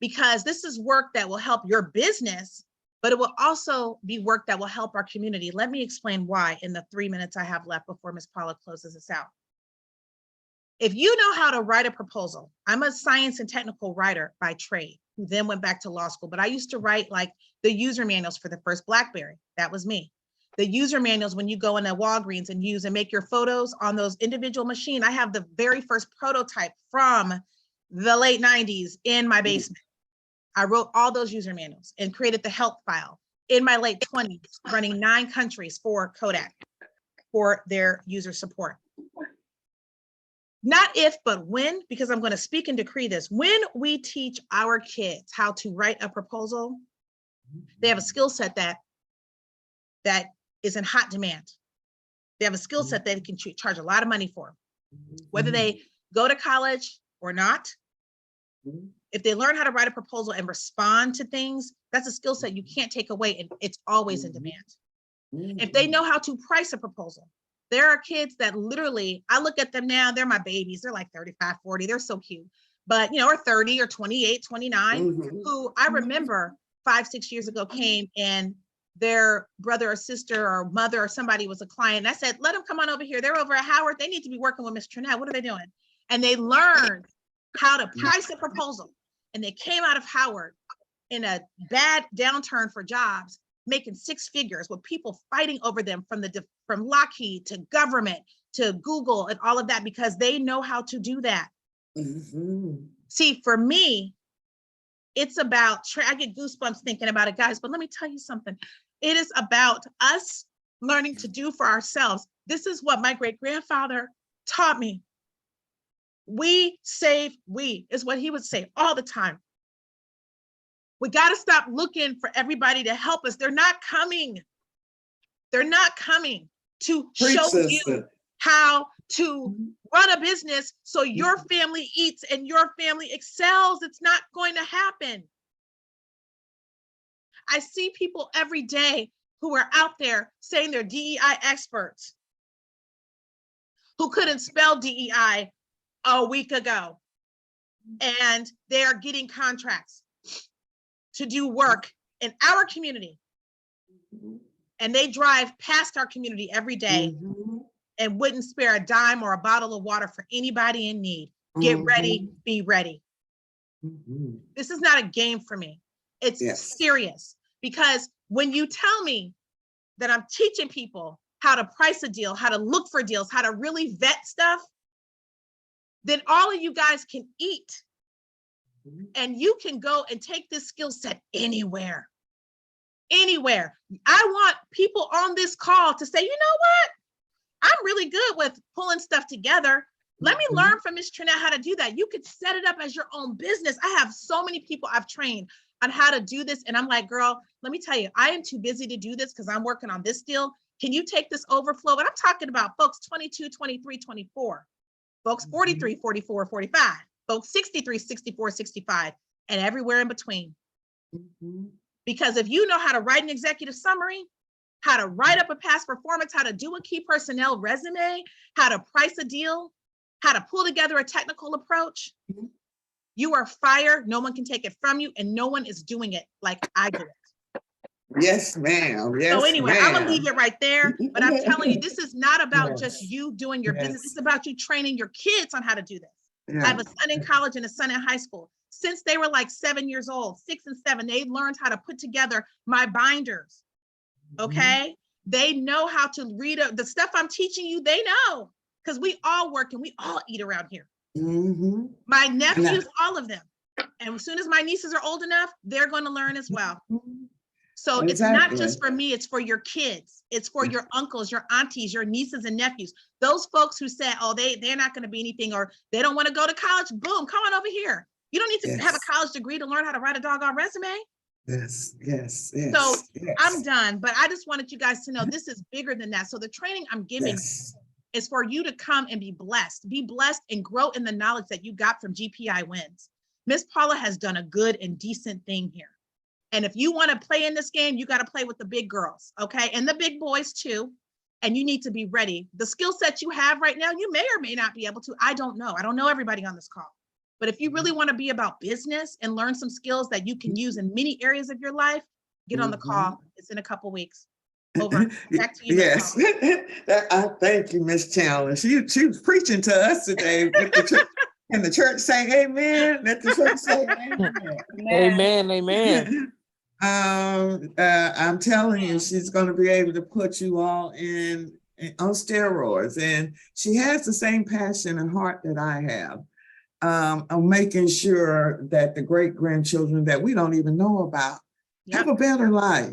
S3: because this is work that will help your business, but it will also be work that will help our community. Let me explain why in the 3 minutes I have left before Ms. Paula closes this out. If you know how to write a proposal, I'm a science and technical writer by trade, who then went back to law school, but I used to write like the user manuals for the first BlackBerry. That was me. The user manuals when you go into Walgreens and use and make your photos on those individual machines. I have the very first prototype from the late 90s in my basement. I wrote all those user manuals and created the help file in my late 20s, running 9 countries for Kodak for their user support. Not if, but when, because I'm going to speak and decree this. When we teach our kids how to write a proposal, they have a skill set that is in hot demand. They have a skill set they can charge a lot of money for. Whether they go to college or not, if they learn how to write a proposal and respond to things, that's a skill set you can't take away, and it's always in demand. If they know how to price a proposal, there are kids that literally, I look at them now, they're my babies. They're like 35, 40, they're so cute. But, you know, or 30 or 28, 29, who I remember 5, 6 years ago came and their brother or sister or mother or somebody was a client. And I said, let them come on over here. They're over at Howard. They need to be working with Miss Trinette. What are they doing? And they learned how to price a proposal. And they came out of Howard in a bad downturn for jobs, making 6 figures with people fighting over them from Lockheed to government to Google and all of that, because they know how to do that. See, for me, it's about, I get goosebumps thinking about it, guys, but let me tell you something. It is about us learning to do for ourselves. This is what my great-grandfather taught me. We save we is what he would say all the time. We got to stop looking for everybody to help us. They're not coming. They're not coming to show you how to run a business so your family eats and your family excels. It's not going to happen. I see people every day who are out there saying they're DEI experts who couldn't spell DEI a week ago, and they are getting contracts to do work in our community, and they drive past our community every day and wouldn't spare a dime or a bottle of water for anybody in need. Get ready, be ready. This is not a game for me. It's serious, because when you tell me that I'm teaching people how to price a deal, how to look for deals, how to really vet stuff, then all of you guys can eat. And you can go and take this skill set anywhere. Anywhere. I want people on this call to say, you know what? I'm really good with pulling stuff together. Let me learn from Miss Trinette how to do that. You could set it up as your own business. I have so many people I've trained on how to do this. And I'm like, girl, let me tell you, I am too busy to do this because I'm working on this deal. Can you take this overflow? And I'm talking about folks 22, 23, 24, folks 43, 44, 45, folks 63, 64, 65, and everywhere in between. Because if you know how to write an executive summary, how to write up a past performance, how to do a key personnel resume, how to price a deal, how to pull together a technical approach, you are fire. No one can take it from you, and no one is doing it like I do it.
S2: Yes, ma'am. Yes,
S3: so anyway,
S2: I'm
S3: gonna leave it right there. But I'm telling you, this is not about just you doing your business. It's about you training your kids on how to do this. I have a son in college and a son in high school. Since they were like 7 years old, 6 and 7, they learned how to put together my binders. Okay. They know how to read the stuff I'm teaching you. They know, because we all work and we all eat around here. My nephews, all of them. And as soon as my nieces are old enough, they're going to learn as well. So it's not just for me, it's for your kids. It's for your uncles, your aunties, your nieces and nephews. Those folks who say, oh, they're not going to be anything, or they don't want to go to college. Boom, come on over here. You don't need to have a college degree to learn how to write a doggone resume. So I'm done, but I just wanted you guys to know this is bigger than that. So the training I'm giving is for you to come and be blessed and grow in the knowledge that you got from GPI wins. Miss Paula has done a good and decent thing here. And if you want to play in this game, you got to play with the big girls, okay? And the big boys too. And you need to be ready. The skill set you have right now, you may or may not be able to. I don't know. I don't know everybody on this call. But if you really want to be about business and learn some skills that you can use in many areas of your life, get on the call. It's in a couple weeks. Over. Back to you.
S2: Yes. I thank you, Miss Chandler. She was preaching to us today. And the church saying amen. Let the church say amen.
S4: Amen.
S2: I'm telling you, she's going to be able to put you all on steroids. And she has the same passion and heart that I have. I'm making sure that the great-grandchildren that we don't even know about have a better life,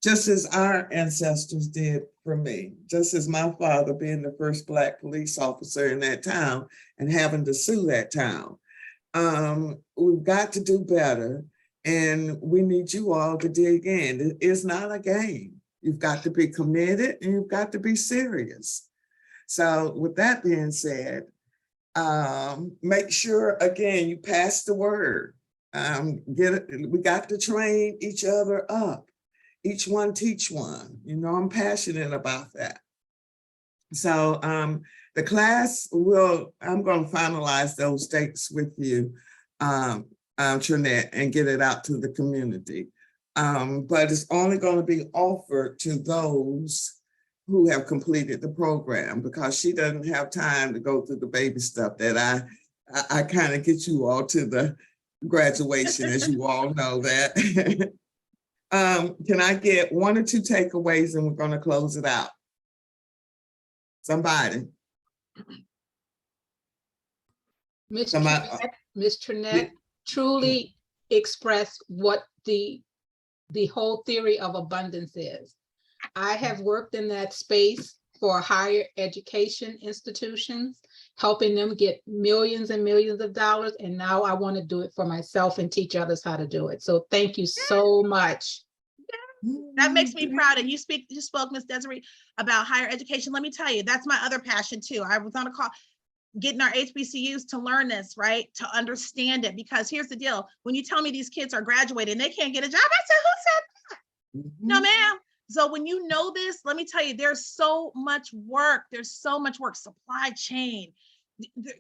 S2: just as our ancestors did for me, just as my father being the first Black police officer in that town and having to sue that town. We've got to do better, and we need you all to dig in. It's not a game. You've got to be committed and you've got to be serious. So with that being said, make sure, again, you pass the word. We got to train each other up. Each one teach one. You know, I'm passionate about that. So the class I'm going to finalize those dates with you, Trinette, and get it out to the community. But it's only going to be offered to those who have completed the program, because she doesn't have time to go through the baby stuff that I kind of get you all to the graduation, as you all know that. Can I get 1 or 2 takeaways and we're going to close it out? Somebody.
S4: Ms. Trinette truly expressed what the whole theory of abundance is. I have worked in that space for higher education institutions, helping them get millions and millions of dollars. And now I want to do it for myself and teach others how to do it. So thank you so much.
S3: That makes me proud. And you spoke, Ms. Desiree, about higher education. Let me tell you, that's my other passion too. I was on a call getting our HBCUs to learn this, right? To understand it, because here's the deal. When you tell me these kids are graduating, they can't get a job, I said, who said that? No, ma'am. So when you know this, let me tell you, there's so much work. There's so much work, supply chain.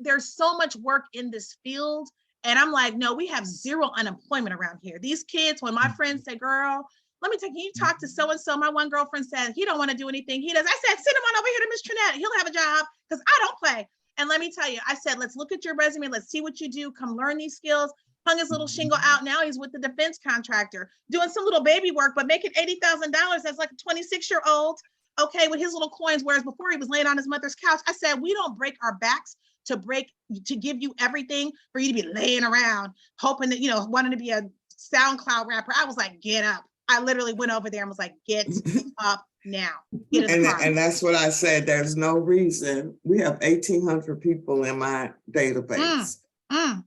S3: There's so much work in this field. And I'm like, no, we have zero unemployment around here. These kids, when my friends say, girl, let me tell you, can you talk to so-and-so? My one girlfriend said, he don't want to do anything. He does. I said, send him on over here to Miss Trinette. He'll have a job, because I don't play. And let me tell you, I said, let's look at your resume. Let's see what you do. Come learn these skills. Hung his little shingle out. Now he's with the defense contractor doing some little baby work, but making $80,000 as like a 26-year-old. Okay, with his little coins, whereas before he was laying on his mother's couch. I said, we don't break our backs to give you everything for you to be laying around, hoping that, wanting to be a SoundCloud rapper. I was like, get up. I literally went over there and was like, get up now. Get a car.
S2: And that's what I said. There's no reason. We have 1,800 people in my database.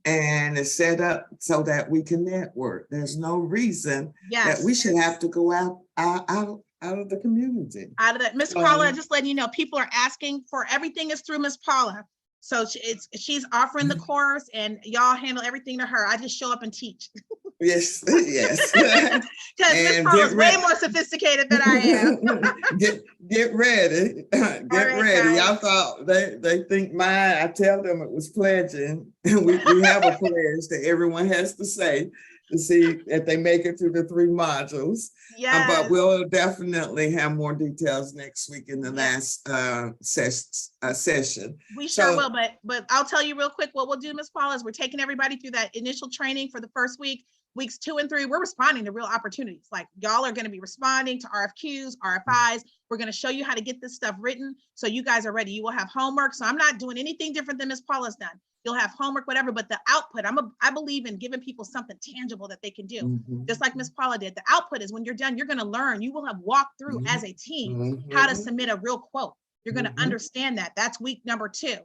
S2: And it's set up so that we can network. There's no reason that we should have to go out of the community.
S3: Out of that, Miss Paula, just letting you know, people are asking for everything is through Miss Paula. So she's offering the course, and y'all handle everything to her. I just show up and teach.
S2: Yes, yes.
S3: Because Miss Paula's way more sophisticated than I am.
S2: Get ready. Get ready. Y'all thought they think mine. I tell them it was pledging. we have a pledge that everyone has to say to see if they make it through the 3 modules. Yeah. But we'll definitely have more details next week in the last session.
S3: We sure will, but I'll tell you real quick what we'll do, Ms. Paula, is we're taking everybody through that initial training for the first week. Weeks 2 and 3, we're responding to real opportunities. Like, y'all are going to be responding to RFQs, RFIs. We're going to show you how to get this stuff written so you guys are ready. You will have homework. So I'm not doing anything different than Ms. Paula's done. You'll have homework, whatever, but the output, I believe in giving people something tangible that they can do. Just like Ms. Paula did. The output is when you're done, you're going to learn. You will have walked through as a team how to submit a real quote. You're going to understand that. That's week number 2.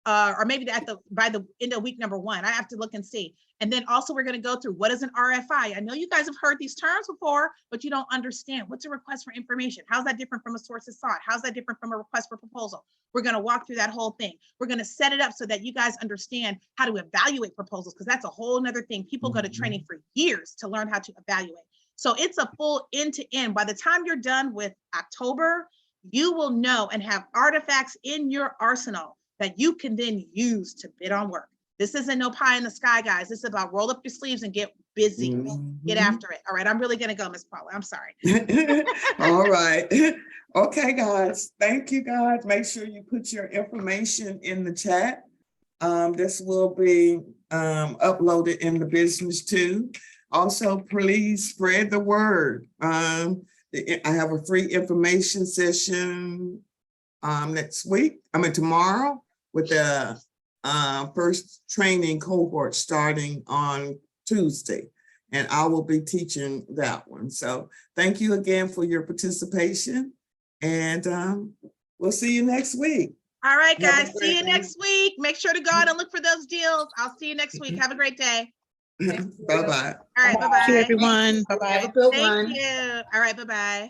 S3: Or maybe by the end of week number 1. I have to look and see. And then also we're going to go through what is an RFI. I know you guys have heard these terms before, but you don't understand. What's a request for information? How's that different from a source of sought? How's that different from a request for proposal? We're going to walk through that whole thing. We're going to set it up so that you guys understand how to evaluate proposals, because that's a whole nother thing. People go to training for years to learn how to evaluate. So it's a full end to end. By the time you're done with October, you will know and have artifacts in your arsenal that you can then use to bid on work. This isn't no pie in the sky, guys. This is about roll up your sleeves and get busy. Get after it. All right, I'm really gonna go, Miss Paula. I'm sorry.
S2: All right. Okay, guys. Thank you, guys. Make sure you put your information in the chat. This will be uploaded in the business too. Also, please spread the word. I have a free information session tomorrow with the first training cohort starting on Tuesday, and I will be teaching that one. So thank you again for your participation, and we'll see you next week.
S3: All right, guys, see you next week. Make sure to go out and look for those deals. I'll see you next week. Have a great day.
S2: Bye-bye.
S3: All right, bye-bye.
S1: Thank you, everyone. Bye-bye.
S4: Have a good
S3: Thank
S4: one.
S3: you. All right, bye-bye.